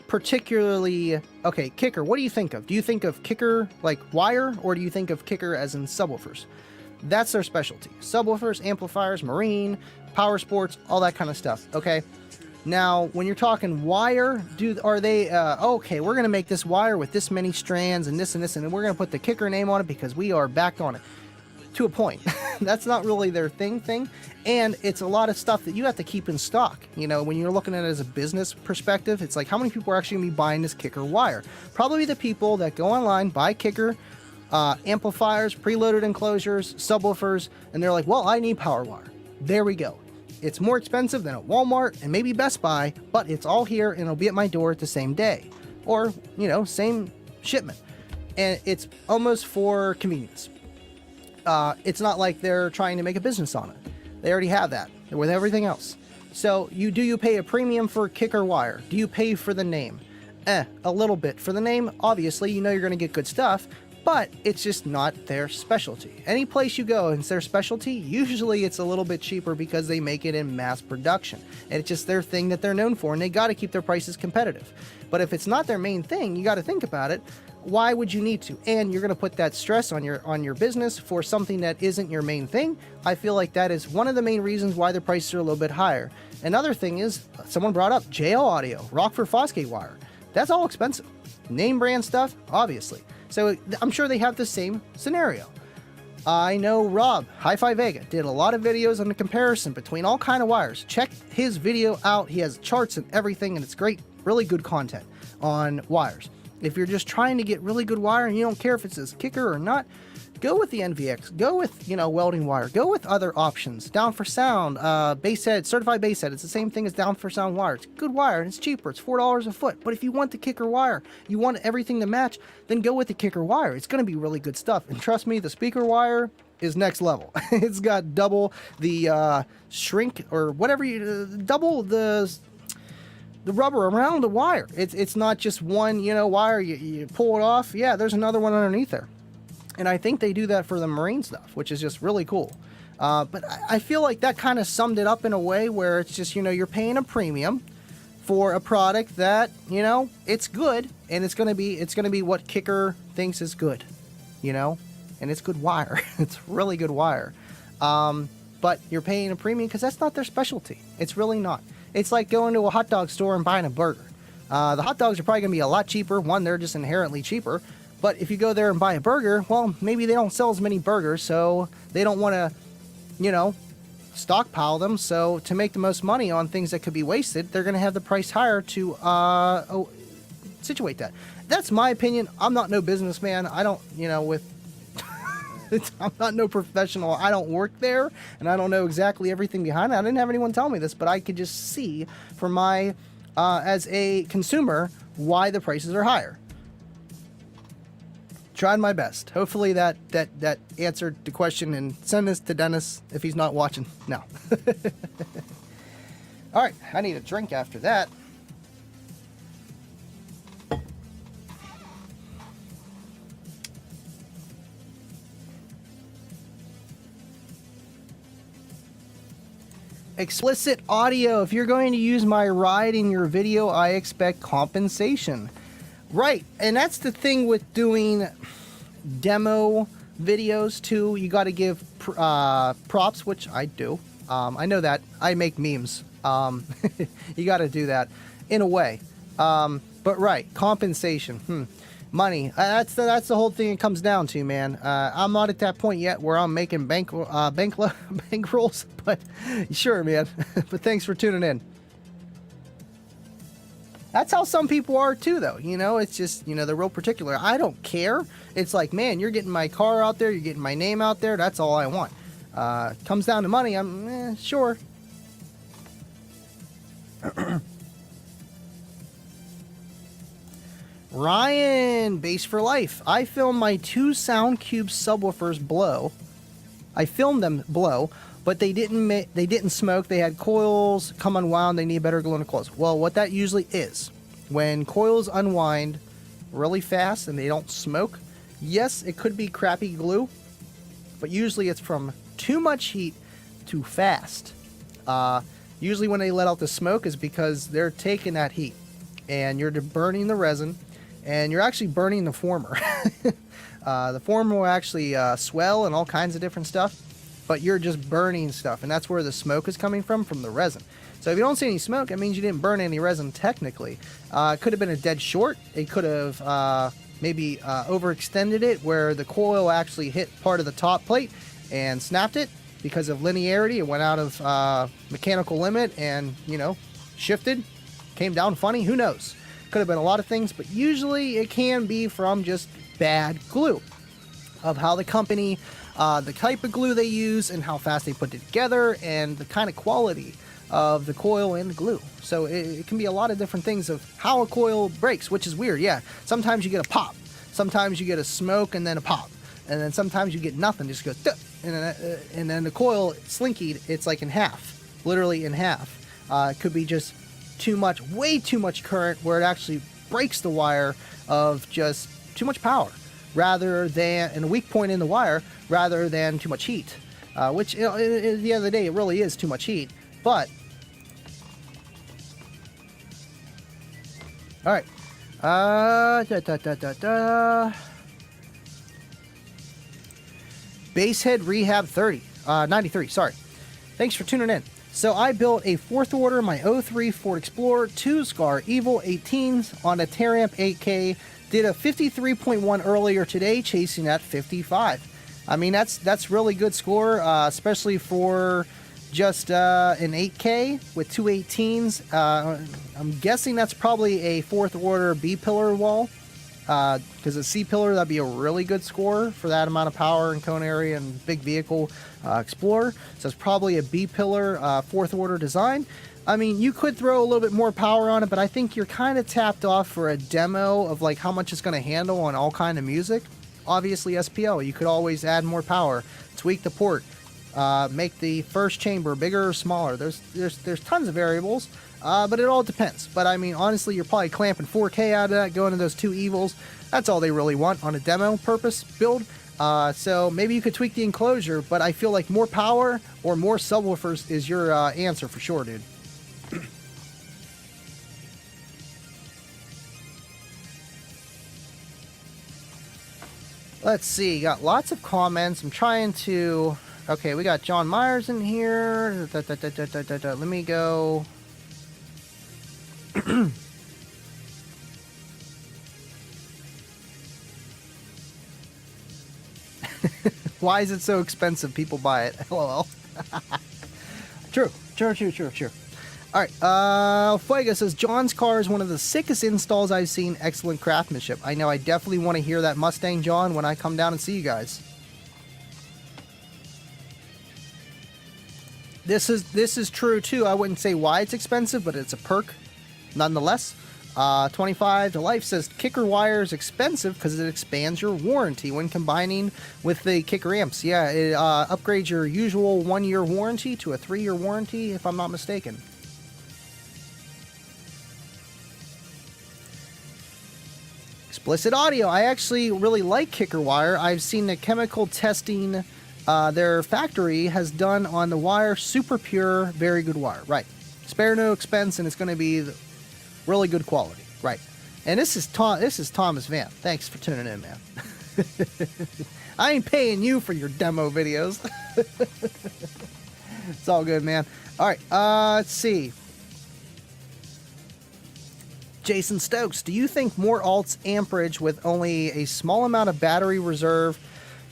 particularly... Okay, kicker, what do you think of? Do you think of kicker like wire, or do you think of kicker as in subwoofers? That's their specialty. Subwoofers, amplifiers, marine, power sports, all that kind of stuff, okay? Now, when you're talking wire, are they, okay, we're going to make this wire with this many strands and this, and we're going to put the kicker name on it because we are backed on it. To a point. That's not really their thing. And it's a lot of stuff that you have to keep in stock. When you're looking at it as a business perspective, it's like, how many people are actually going to be buying this kicker wire? Probably the people that go online, buy kicker, amplifiers, preloaded enclosures, subwoofers, and they're like, well, I need power wire. There we go. It's more expensive than at Walmart and maybe Best Buy, but it's all here and it'll be at my door the same day. Or, same shipment. And it's almost for convenience. It's not like they're trying to make a business on it. They already have that with everything else. So you pay a premium for kicker wire? Do you pay for the name? A little bit for the name. Obviously, you're going to get good stuff, but it's just not their specialty. Any place you go and it's their specialty, usually it's a little bit cheaper because they make it in mass production. And it's just their thing that they're known for, and they got to keep their prices competitive. But if it's not their main thing, you got to think about it. Why would you need to? And you're going to put that stress on your business for something that isn't your main thing. I feel like that is one of the main reasons why their prices are a little bit higher. Another thing is, someone brought up JL Audio, Rockford Fosgate wire. That's all expensive. Name brand stuff, obviously. So I'm sure they have the same scenario. I know Rob, Hi-Fi Vega, did a lot of videos on the comparison between all kind of wires. Check his video out. He has charts and everything, and it's great, really good content on wires. If you're just trying to get really good wire and you don't care if it says kicker or not, go with the NVX. Go with, welding wire. Go with other options. Down for Sound, bass head, certified bass head. It's the same thing as Down for Sound wire. It's good wire and it's cheaper. It's $4 a foot. But if you want the kicker wire, you want everything to match, then go with the kicker wire. It's going to be really good stuff. And trust me, the speaker wire is next level. It's got double the shrink or whatever, double the rubber around the wire. It's not just one, wire, you pull it off. Yeah, there's another one underneath there. And I think they do that for the marine stuff, which is just really cool. But I feel like that kind of summed it up in a way where it's just, you're paying a premium for a product that, you know, it's good, and it's gonna be what Kicker thinks is good, you know, and it's good wire. It's really good wire. But you're paying a premium because that's not their specialty. It's really not. It's like going to a hot dog store and buying a burger. The hot dogs are probably going to be a lot cheaper. One, they're just inherently cheaper. But if you go there and buy a burger, well, maybe they don't sell as many burgers, so they don't want to, you know, stockpile them. So to make the most money on things that could be wasted, they're going to have the price higher to situate that. That's my opinion. I'm not no businessman. I don't, you know, I'm not no professional. I don't work there, and I don't know exactly everything behind it. I didn't have anyone tell me this, but I could just see from my, as a consumer, why the prices are higher. Tried my best. Hopefully that answered the question, and send this to Dennis if he's not watching. No. All right, I need a drink after that. Explicit audio. If you're going to use my ride in your video, I expect compensation. Right, and that's the thing with doing demo videos too. You got to give props, which I do. I know that. I make memes. You got to do that in a way. But right, compensation. Money. That's the whole thing it comes down to, man. I'm not at that point yet where I'm making bank rolls, but sure, man. But thanks for tuning in. That's how some people are too, though. You know, it's just, you know, they're real particular. I don't care. It's like, man, you're getting my car out there, you're getting my name out there. That's all I want. Comes down to money. I'm sure. Ryan, Bass for Life. I filmed my 2 Soundcube subwoofers blow. I filmed them blow, but they didn't smoke. They had coils come unwound. They need better glue in the coils. Well, what that usually is, when coils unwind really fast and they don't smoke, yes, it could be crappy glue, but usually it's from too much heat too fast. Usually when they let out the smoke is because they're taking that heat and you're burning the resin. And you're actually burning the former. The former will actually swell and all kinds of different stuff, but you're just burning stuff, and that's where the smoke is coming from the resin. So if you don't see any smoke, it means you didn't burn any resin technically. It could have been a dead short. It could have maybe overextended it where the coil actually hit part of the top plate and snapped it because of linearity. It went out of mechanical limit and, you know, shifted, came down funny. Who knows? Could have been a lot of things, but usually it can be from just bad glue of how the company, the type of glue they use and how fast they put it together and the kind of quality of the coil and the glue. So it can be a lot of different things of how a coil breaks, which is weird. Yeah, sometimes you get a pop, sometimes you get a smoke and then a pop, and then sometimes you get nothing, just goes and then the coil slinkied. It's like in half, literally in half. It could be just too much, way too much current where it actually breaks the wire of just too much power rather than, and a weak point in the wire rather than too much heat, which, you know, at the end of the day, it really is too much heat. But all right, Basehead Rehab 93, sorry. Thanks for tuning in. So I built a 4th order, my 03 Ford Explorer, 2 Scar Evil 18s on a Teramp 8K. Did a 53.1 earlier today, chasing at 55. I mean, that's really good score, especially for just an 8K with 2 18s. I'm guessing that's probably a 4th order B pillar wall, because a C pillar, that'd be a really good score for that amount of power and cone area and big vehicle Explorer. So it's probably a B pillar 4th order design. I mean, you could throw a little bit more power on it, but I think you're kind of tapped off for a demo of like how much it's going to handle on all kind of music. Obviously SPL, you could always add more power, tweak the port, make the first chamber bigger or smaller. There's tons of variables, but it all depends. But I mean, honestly, you're probably clamping 4K out of that, going to those 2 Evils. That's all they really want on a demo purpose build. So maybe you could tweak the enclosure, but I feel like more power or more subwoofers is your answer for sure, dude. Let's see, got lots of comments. I'm trying to... Okay, we got John Myers in here. Let me go... Why is it so expensive? People buy it. LOL. True. Alright, Fuego says, John's car is one of the sickest installs I've seen. Excellent craftsmanship. I know, I definitely want to hear that Mustang, John, when I come down and see you guys. This is true, too. I wouldn't say why it's expensive, but it's a perk, nonetheless. 25 to Life says, kicker wire is expensive because it expands your warranty when combining with the kicker amps. Yeah, it upgrades your usual 1-year warranty to a 3-year warranty, if I'm not mistaken. Explicit Audio. I actually really like kicker wire. I've seen the chemical testing their factory has done on the wire. Super pure, very good wire. Right. Spare no expense, and it's going to be really good quality. Right. And this is Thomas Van. Thanks for tuning in, man. I ain't paying you for your demo videos. It's all good, man. All right. Let's see. Jason Stokes, do you think more alts amperage with only a small amount of battery reserve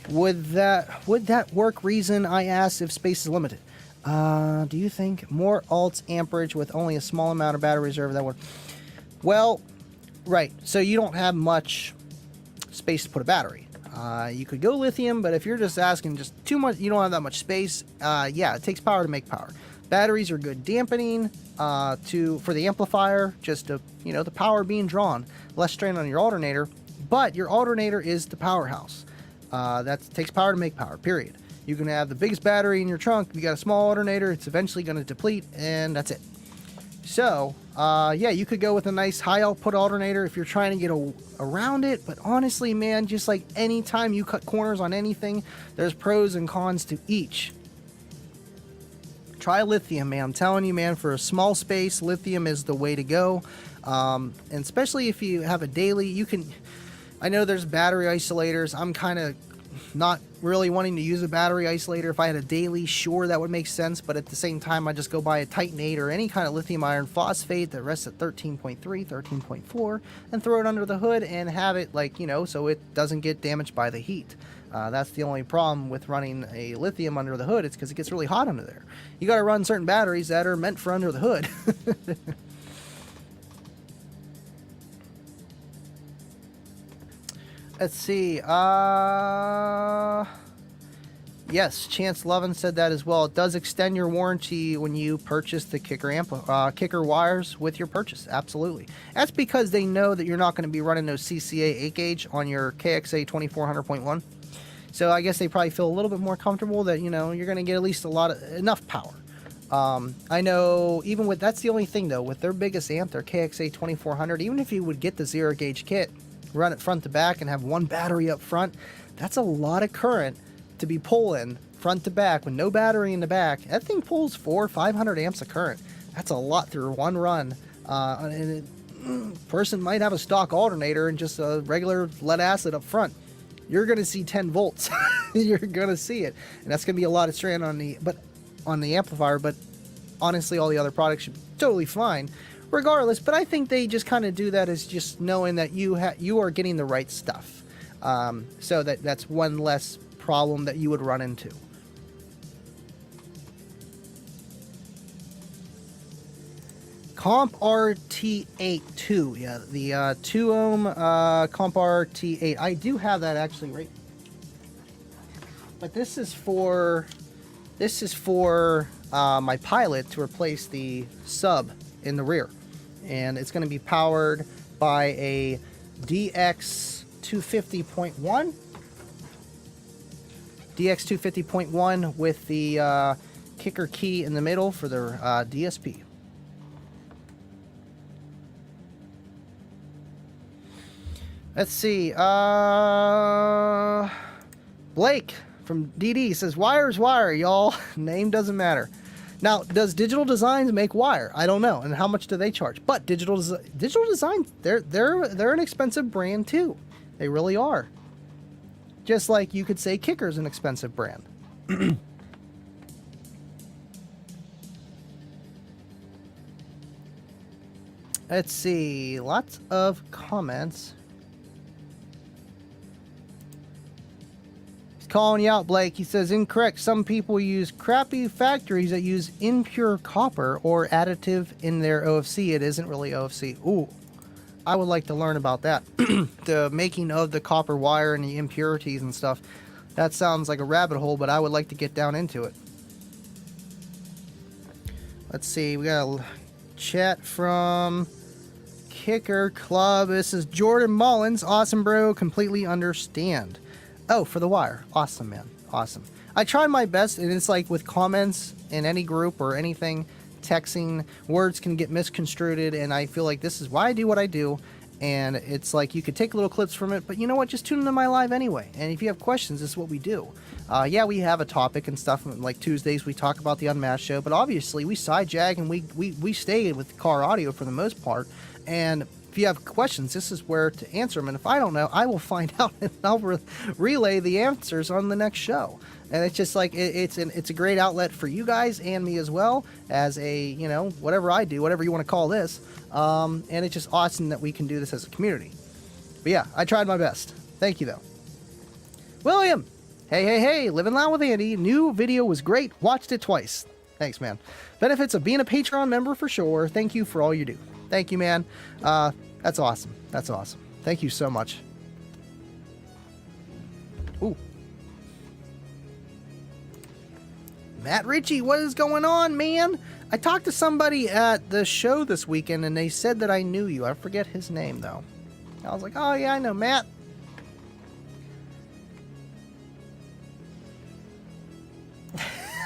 would that work? Reason I asked if space is limited. Do you think more alts amperage with only a small amount of battery reserve that would? Well, right. So you don't have much space to put a battery. You could go lithium, but if you're just asking just too much, you don't have that much space. Yeah, it takes power to make power. Batteries are good dampening for the amplifier, just to, the power being drawn, less strain on your alternator. But your alternator is the powerhouse. That takes power to make power. Period. You can have the biggest battery in your trunk. If you got a small alternator, it's eventually going to deplete, and that's it. So, yeah, you could go with a nice high output alternator if you're trying to get around it. But honestly, man, just like any time you cut corners on anything, there's pros and cons to each. Try lithium, man. I'm telling you, man, for a small space, lithium is the way to go. And especially if you have a daily, I know there's battery isolators. I'm kind of not really wanting to use a battery isolator. If I had a daily, sure, that would make sense. But at the same time, I just go buy a Titan 8 or any kind of lithium iron phosphate that rests at 13.3, 13.4, and throw it under the hood and have it so it doesn't get damaged by the heat. That's the only problem with running a lithium under the hood. It's because it gets really hot under there. You got to run certain batteries that are meant for under the hood. Let's see. Yes, Chance Lovin said that as well. It does extend your warranty when you purchase the kicker wires with your purchase. Absolutely. That's because they know that you're not going to be running those CCA 8-gauge on your KXA 2400.1. So I guess they probably feel a little bit more comfortable that, you're going to get at least enough power. I know even that's the only thing though, with their biggest amp, their KXA 2400, even if you would get the 0-gauge kit, run it front to back and have one battery up front, that's a lot of current to be pulling front to back with no battery in the back. That thing pulls 400-500 amps of current. That's a lot through one run. Person might have a stock alternator and just a regular lead acid up front. You're going to see 10 volts. You're going to see it. And that's going to be a lot of strain on the amplifier, but honestly, all the other products should be totally fine regardless. But I think they just kind of do that as just knowing that you are getting the right stuff. So that's one less problem that you would run into. Comp RT8 2, yeah, the 2 ohm Comp RT8. I do have that actually, right? But this is for my Pilot to replace the sub in the rear, and it's going to be powered by a DX 250.1. DX 250.1 with the kicker key in the middle for their DSP. Let's see. Blake from DD says, "Wire's wire, y'all." Name doesn't matter. Now, does Digital Designs make wire? I don't know. And how much do they charge? But Digital Designs, they're an expensive brand too. They really are. Just like you could say Kicker's an expensive brand. Let's see, lots of comments. He's calling you out, Blake. He says, incorrect. Some people use crappy factories that use impure copper or additive in their OFC. It isn't really OFC. Ooh, I would like to learn about that. The making of the copper wire and the impurities and stuff. That sounds like a rabbit hole, but I would like to get down into it. Let's see, we got a chat from Kicker Club. This is Jordan Mullins. Awesome, bro. Completely understand. Oh, for the wire. Awesome, man. Awesome. I try my best, and it's like with comments in any group or anything, texting, words can get misconstrued, and I feel like this is why I do what I do. And it's like you could take little clips from it, but you know what? Just tune into my live anyway. And if you have questions, this is what we do. Yeah, we have a topic and stuff. Like Tuesdays, we talk about the UnMasked show, but obviously we side jag and we stay with car audio for the most part. And if you have questions, this is where to answer them. And if I don't know, I will find out and I'll relay the answers on the next show. And it's just like it's a great outlet for you guys and me as well as a, you know, whatever I do, whatever you want to call this. And it's just awesome that we can do this as a community. But yeah, I tried my best. Thank you though. William, hey, living loud with Andy. New video was great. Watched it twice. Thanks, man. Benefits of being a Patreon member for sure. Thank you for all you do. Thank you, man. That's awesome. That's awesome. Thank you so much. Ooh. Matt Ritchie, what is going on, man? I talked to somebody at the show this weekend, and they said that I knew you. I forget his name, though. I was like, oh, yeah, I know Matt.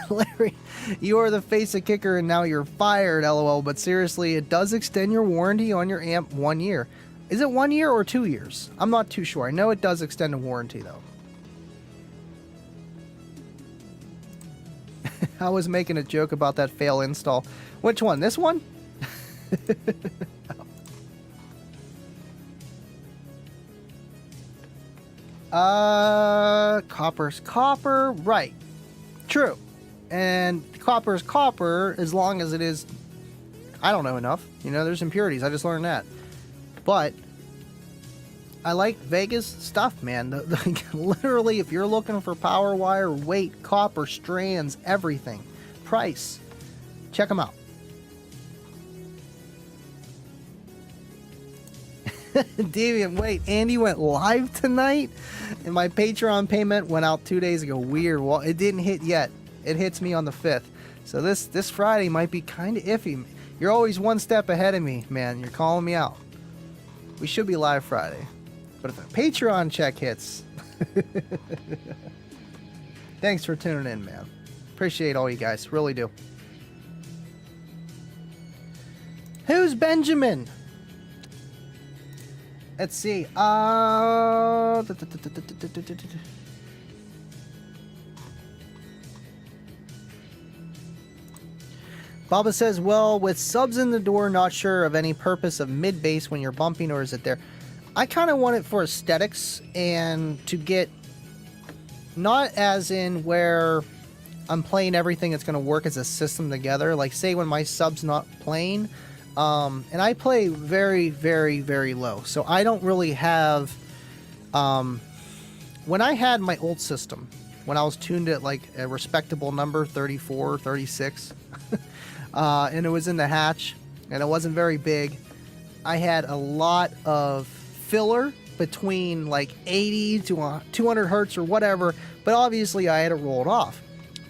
Larry, you are the face of Kicker, and now you're fired, LOL. But seriously, it does extend your warranty on your amp 1 year. Is it 1 year or 2 years? I'm not too sure. I know it does extend a warranty, though. I was making a joke about that fail install. Which one? This one? Copper's copper. Right. True. And copper's copper as long as it is, I don't know enough. You know, there's impurities. I just learned that. But I like Vegas stuff, man. Literally, if you're looking for power wire, weight, copper, strands, everything, price, check them out. Deviant, wait, Andy went live tonight? And my Patreon payment went out 2 days ago. Weird. Well, it didn't hit yet. It hits me on the 5th. So this Friday might be kind of iffy. You're always one step ahead of me, man. You're calling me out. We should be live Friday. But if a Patreon check hits... Thanks for tuning in, man. Appreciate all you guys. Really do. Who's Benjamin? Let's see. Baba says, well, with subs in the door, not sure of any purpose of mid-bass when you're bumping, or is it there? I kind of want it for aesthetics and to get, not as in where I'm playing everything that's going to work as a system together. Like, say when my sub's not playing, and I play very, very, very low. So I don't really have, when I had my old system, when I was tuned at like a respectable number, 34, 36, and it was in the hatch, and it wasn't very big, I had a lot of filler between like 80 to 200 hertz or whatever, but obviously I had it rolled off.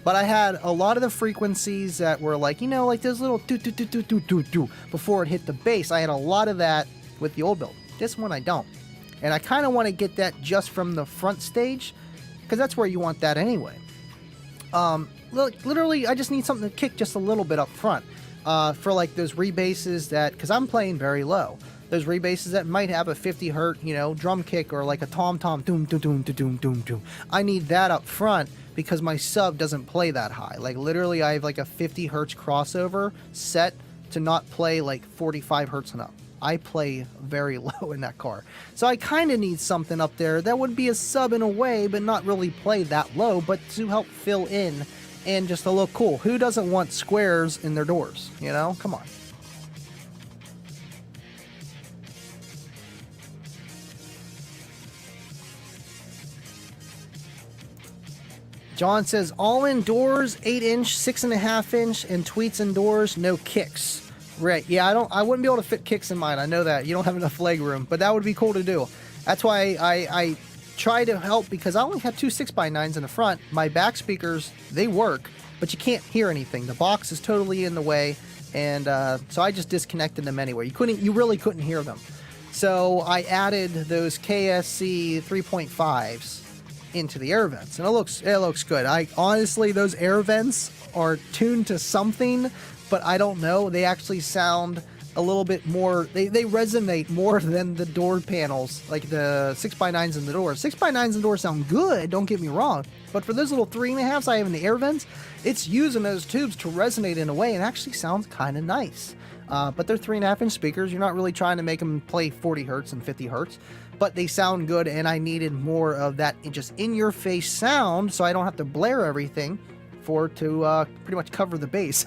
But I had a lot of the frequencies that were like, you know, like those little do before it hit the bass. I had a lot of that with the old build. This one I don't. And I kind of want to get that just from the front stage, because that's where you want that anyway. Literally, I just need something to kick just a little bit up front for like those rebasses that, because I'm playing very low. Those rebasses that might have a 50 hertz, you know, drum kick or like a tom-tom, doom, doom, doom, doom, doom, doom. I need that up front because my sub doesn't play that high. Like literally I have like a 50 hertz crossover set to not play like 45 hertz and up. I play very low in that car. So I kind of need something up there that would be a sub in a way, but not really play that low, but to help fill in and just to look cool. Who doesn't want squares in their doors? You know, come on. John says, all indoors, 8-inch, 6.5-inch, and tweets indoors, no kicks. Right, yeah, I wouldn't be able to fit kicks in mine. I know that. You don't have enough leg room, but that would be cool to do. That's why I try to help, because I only have two 6x9s in the front. My back speakers, they work, but you can't hear anything. The box is totally in the way, and so I just disconnected them anyway. You really couldn't hear them. So I added those KSC 3.5s into the air vents, and it looks good. Honestly, those air vents are tuned to something, but I don't know. They actually sound a little bit more, they resonate more than the door panels, like the 6x9s in the door. 6x9s in the door sound good, don't get me wrong, but for those little 3.5s I have in the air vents, it's using those tubes to resonate in a way and actually sounds kind of nice. But they're 3.5-inch speakers. You're not really trying to make them play 40 hertz and 50 hertz, but they sound good, and I needed more of that just in-your-face sound so I don't have to blare everything to pretty much cover the bass,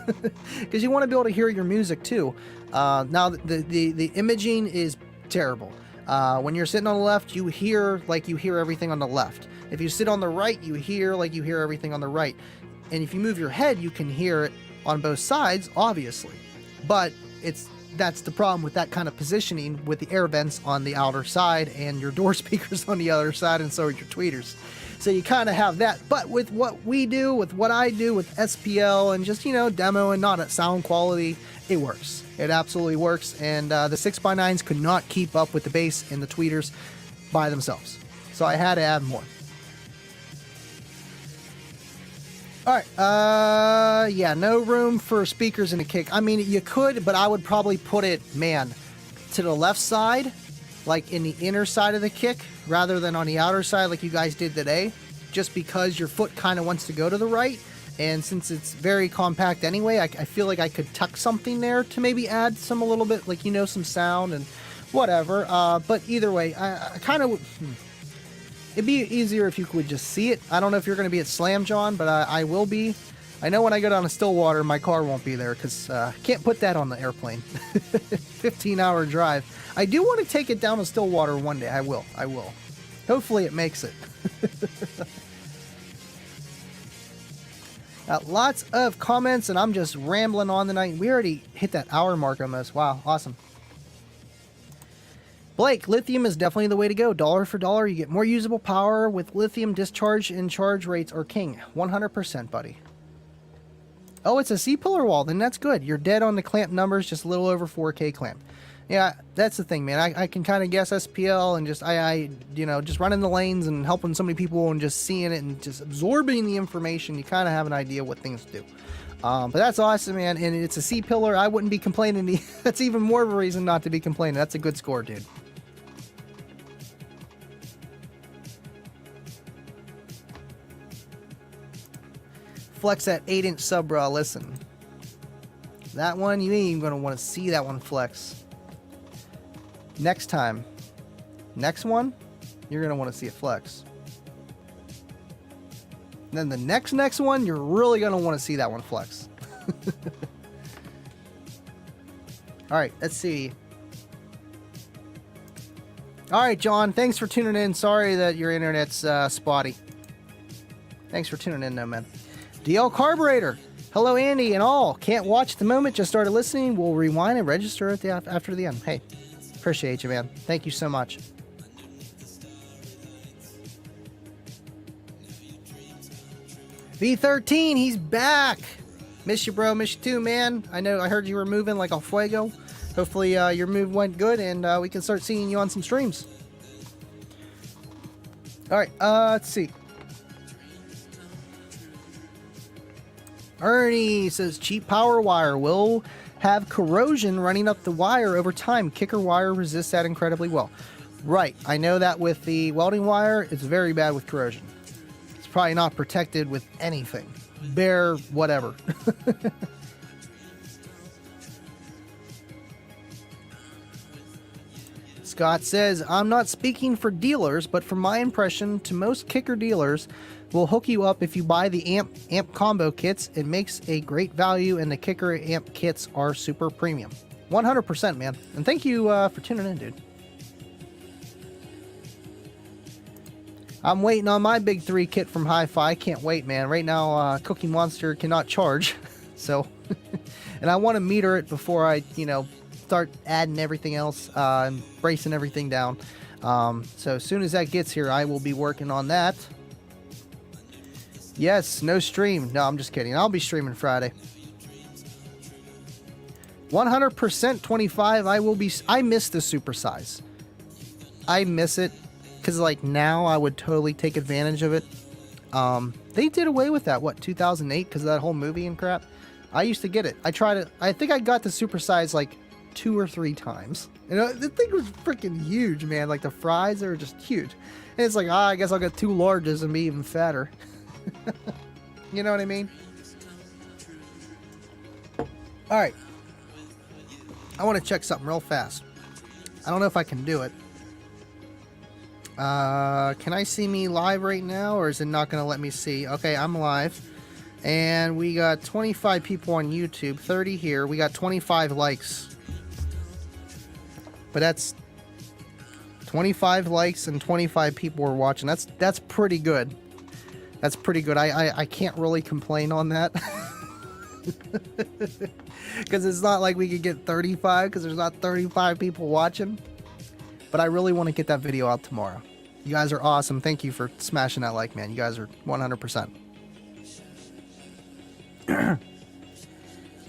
because you want to be able to hear your music too. Now the imaging is terrible. When you're sitting on the left, you hear like you hear everything on the left. If you sit on the right, you hear like you hear everything on the right. And if you move your head, you can hear it on both sides, obviously. But that's the problem with that kind of positioning, with the air vents on the outer side and your door speakers on the other side, and so are your tweeters. So you kind of have that. But with what we do, with what I do with SPL and just, demo and not at sound quality, it works. It absolutely works. And the 6x9s could not keep up with the bass and the tweeters by themselves. So I had to add more. Alright, yeah, no room for speakers in a kick. I mean, you could, but I would probably put it, to the left side, like in the inner side of the kick, rather than on the outer side like you guys did today, just because your foot kind of wants to go to the right, and since it's very compact anyway, I feel like I could tuck something there to maybe add a little bit, like, some sound and whatever, but either way, I kind of... It'd be easier if you could just see it. I don't know if you're going to be at Slam John, but I will be. I know when I go down to Stillwater, my car won't be there because I can't put that on the airplane. 15-hour drive. I do want to take it down to Stillwater one day. I will. Hopefully it makes it. Lots of comments, and I'm just rambling on tonight. We already hit that hour mark almost. Wow, awesome. Blake, lithium is definitely the way to go. Dollar for dollar, you get more usable power with lithium. Discharge and charge rates are king. 100%, buddy. Oh, it's a C-pillar wall. Then that's good. You're dead on the clamp numbers, just a little over 4K clamp. Yeah, that's the thing, man. I can kind of guess SPL and just, just running the lanes and helping so many people and just seeing it and just absorbing the information. You kind of have an idea what things do. But that's awesome, man. And it's a C-pillar. I wouldn't be complaining. That's even more of a reason not to be complaining. That's a good score, dude. Flex that 8-inch sub bra. Listen, that one, you ain't even gonna want to see that one flex. Next time, next one, you're gonna want to see it flex. And then the next one, you're really gonna want to see that one flex. All right, let's see. All right, John, thanks for tuning in. Sorry that your internet's spotty. Thanks for tuning in, though, man. DL Carburetor. Hello, Andy and all. Can't watch at the moment. Just started listening. We'll rewind and register at after the end. Hey, appreciate you, man. Thank you so much. V13, he's back. Miss you, bro. Miss you too, man. I heard you were moving like a fuego. Hopefully your move went good and we can start seeing you on some streams. All right, let's see. Ernie says cheap power wire will have corrosion running up the wire over time. Kicker wire resists that incredibly well. Right, I know that with the welding wire, it's very bad with corrosion. It's probably not protected with anything. Bare whatever. Scott says, I'm not speaking for dealers, but from my impression, to most kicker dealers, will hook you up if you buy the amp combo kits. It makes a great value, and the kicker amp kits are super premium. 100%, man. And thank you for tuning in, dude. I'm waiting on my big 3 kit from Hi-Fi. I can't wait, man. Right now, Cookie Monster cannot charge, so... and I want to meter it before I, start adding everything else and bracing everything down. So as soon as that gets here, I will be working on that. Yes, no stream. No, I'm just kidding. I'll be streaming Friday. 100% 25. I miss the supersize. I miss it because like now I would totally take advantage of it. They did away with that, 2008, because of that whole movie and crap. I used to get it. I think I got the supersize like 2 or 3 times. The thing was freaking huge, man. Like the fries are just huge. And it's like, I guess I'll get 2 larges and be even fatter. You know what I mean? Alright. I want to check something real fast. I don't know if I can do it. Can I see me live right now, or is it not going to let me see? Okay, I'm live. And we got 25 people on YouTube, 30 here. We got 25 likes. But that's 25 likes and 25 people were watching. That's pretty good. That's pretty good. I can't really complain on that. Because it's not like we could get 35, because there's not 35 people watching. But I really want to get that video out tomorrow. You guys are awesome. Thank you for smashing that like, man. You guys are 100%.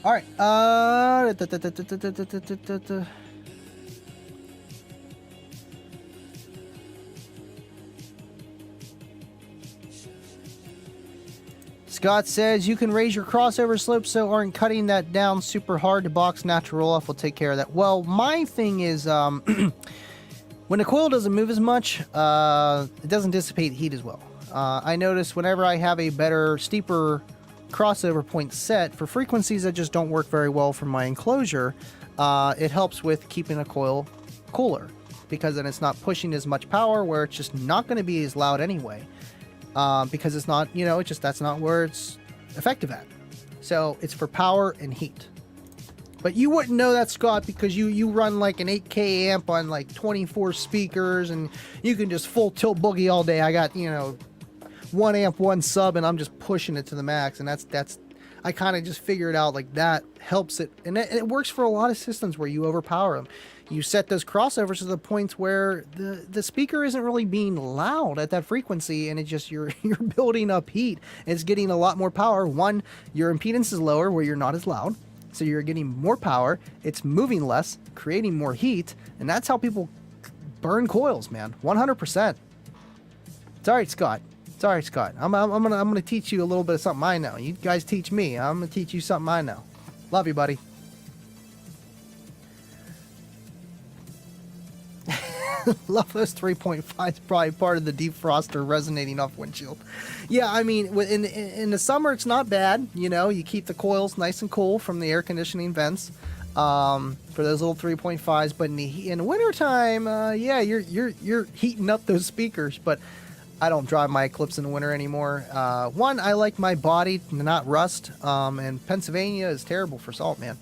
All right. Scott says you can raise your crossover slope so aren't cutting that down super hard. To box natural roll-off will take care of that. Well, my thing is when the coil doesn't move as much, it doesn't dissipate heat as well. I notice whenever I have a better, steeper crossover point set for frequencies that just don't work very well for my enclosure, it helps with keeping a coil cooler, because then it's not pushing as much power, where it's just not going to be as loud anyway. Because it's not, that's not where it's effective at. So it's for power and heat. But you wouldn't know that, Scott, because you run like an 8K amp on like 24 speakers, and you can just full tilt boogie all day. I got, 1 amp, 1 sub, and I'm just pushing it to the max. And that's I kind of just figured out like that helps it. And it works for a lot of systems where you overpower them. You set those crossovers to the points where the speaker isn't really being loud at that frequency, and it's just you're building up heat. It's getting a lot more power. One, your impedance is lower where you're not as loud, so you're getting more power. It's moving less, creating more heat, and that's how people burn coils, man. 100%. It's all right, Scott. It's all right, Scott. I'm gonna teach you a little bit of something I know. You guys teach me. I'm gonna teach you something I know. Love you, buddy. Love those 3.5s, probably part of the defroster resonating off windshield. Yeah, I mean, in the summer it's not bad. You keep the coils nice and cool from the air conditioning vents for those little 3.5s. But in the wintertime, yeah, you're heating up those speakers. But I don't drive my Eclipse in the winter anymore. One, I like my body to not rust, and Pennsylvania is terrible for salt, man.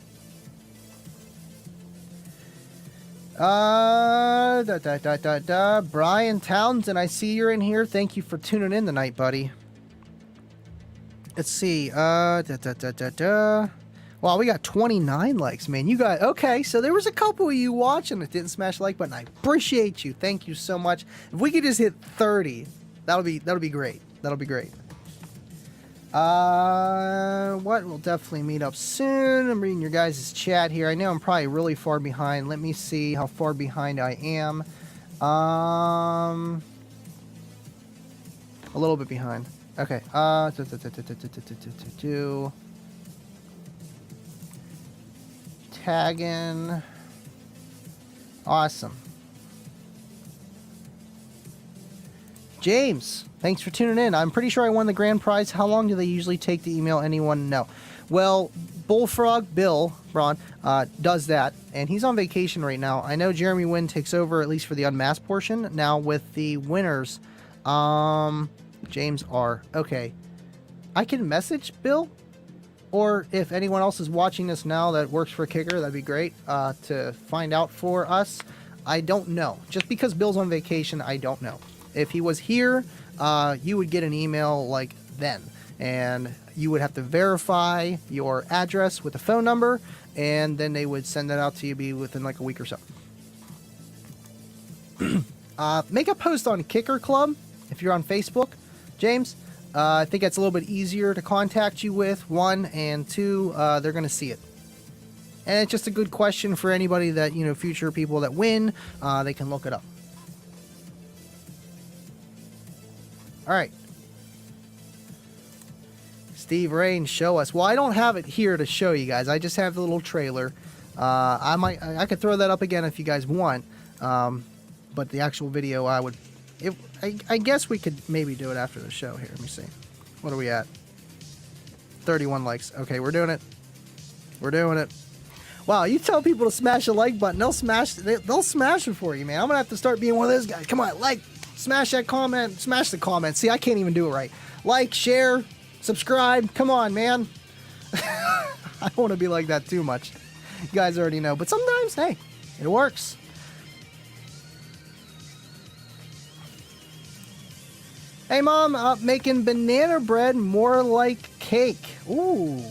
Brian Townsend, I see you're in here. Thank you for tuning in tonight, buddy. Let's see. Wow, we got 29 likes, man. You got, okay, so there was a couple of you watching that didn't smash the like button. I appreciate you. Thank you so much. If we could just hit 30, that'll be great. That'll be great. We'll definitely meet up soon. I'm reading your guys' chat here. I know I'm probably really far behind. Let me see how far behind I am. A little bit behind. Okay. Tagging. Awesome. James, thanks for tuning in. I'm pretty sure I won the grand prize. How long do they usually take to email anyone? No. Well, Bullfrog Bill, Ron, does that, and he's on vacation right now. I know Jeremy Wynn takes over, at least for the unmasked portion, now with the winners. James R. Okay. I can message Bill, or if anyone else is watching this now that works for Kicker, that'd be great to find out for us. I don't know. Just because Bill's on vacation, I don't know. If he was here, you would get an email like then, and you would have to verify your address with a phone number, and then they would send that out to you within like a week or so. Make a post on Kicker Club if you're on Facebook, James. I think it's a little bit easier to contact you with, one, and two, they're going to see it. And it's just a good question for anybody that, future people that win, they can look it up. All right. Steve Rain, show us. Well, I don't have it here to show you guys. I just have the little trailer. I could throw that up again if you guys want. But the actual video, I guess we could maybe do it after the show here. Let me see. What are we at? 31 likes. Okay, we're doing it. We're doing it. Wow, you tell people to smash the like button, they'll smash it for you, man. I'm gonna have to start being one of those guys. Come on, like, smash that comment, smash the comment. See, I can't even do it right. Like, share, subscribe. Come on, man. I don't want to be like that too much. You guys already know, but sometimes, hey, it works. Hey, Mom, making banana bread more like cake. Ooh.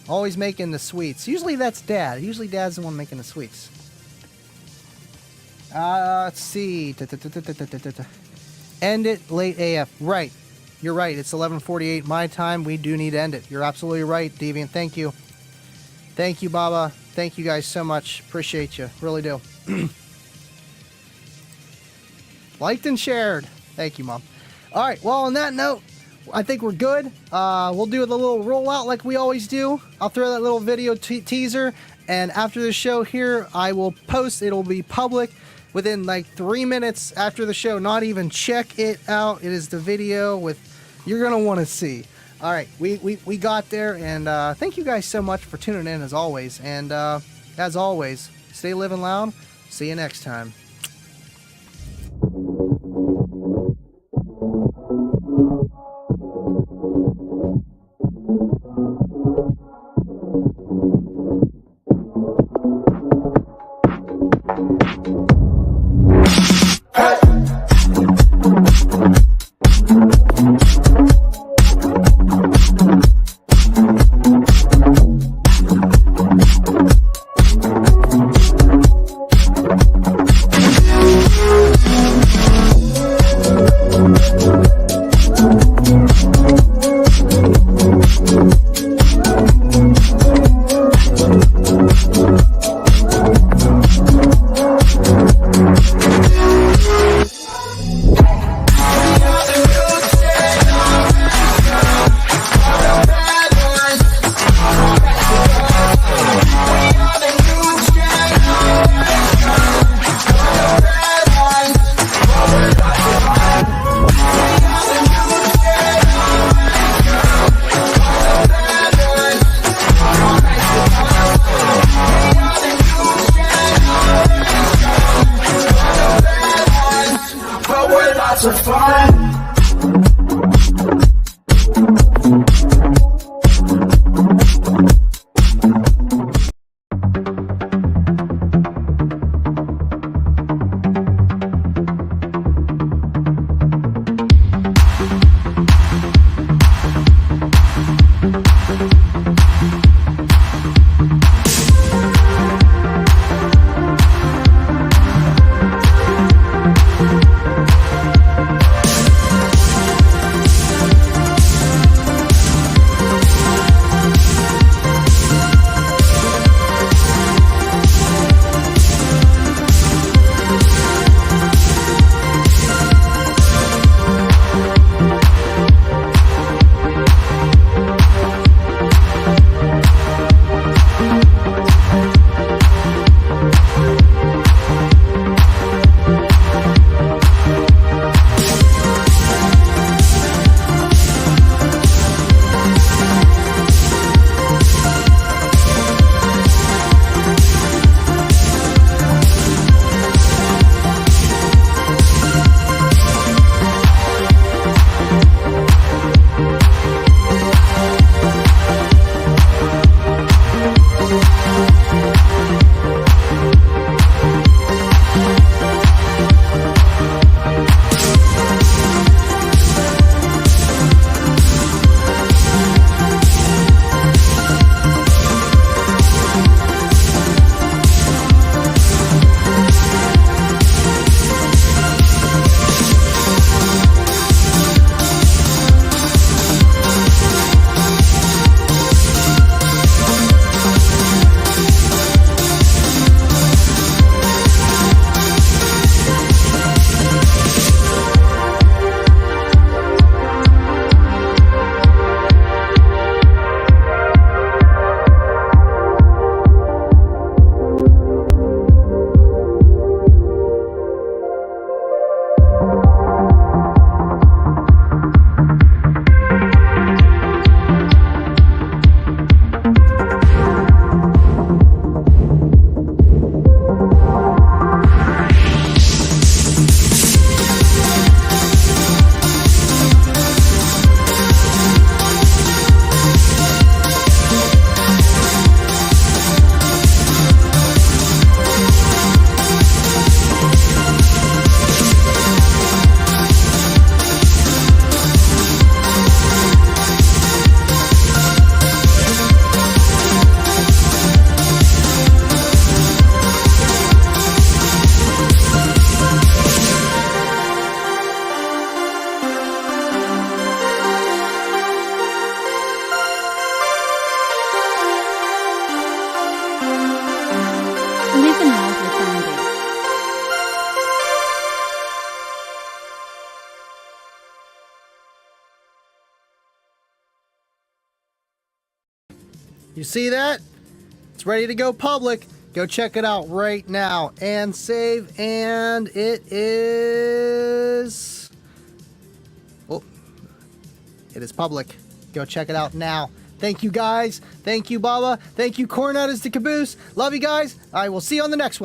Always making the sweets. Usually that's Dad. Usually Dad's the one making the sweets. Let's see. End it late AF. Right. You're right. It's 11:48 my time. We do need to end it. You're absolutely right, Deviant. Thank you. Thank you, Baba. Thank you guys so much. Appreciate you. Really do. Liked and shared. Thank you, Mom. All right. Well, on that note, I think we're good. We'll do the little rollout like we always do. I'll throw that little video teaser, and after the show here, I will post. It'll be public within like 3 minutes after the show. Not even check it out. It is the video with you're gonna want to see. All right, we got there, and thank you guys so much for tuning in as always. And as always, stay living loud. See you next time. You see that? It's ready to go public. Go check it out right now and save. And it is... Oh, it is public. Go check it out now. Thank you, guys. Thank you, Baba. Thank you, Cornut is the caboose. Love you guys. I will see you on the next one.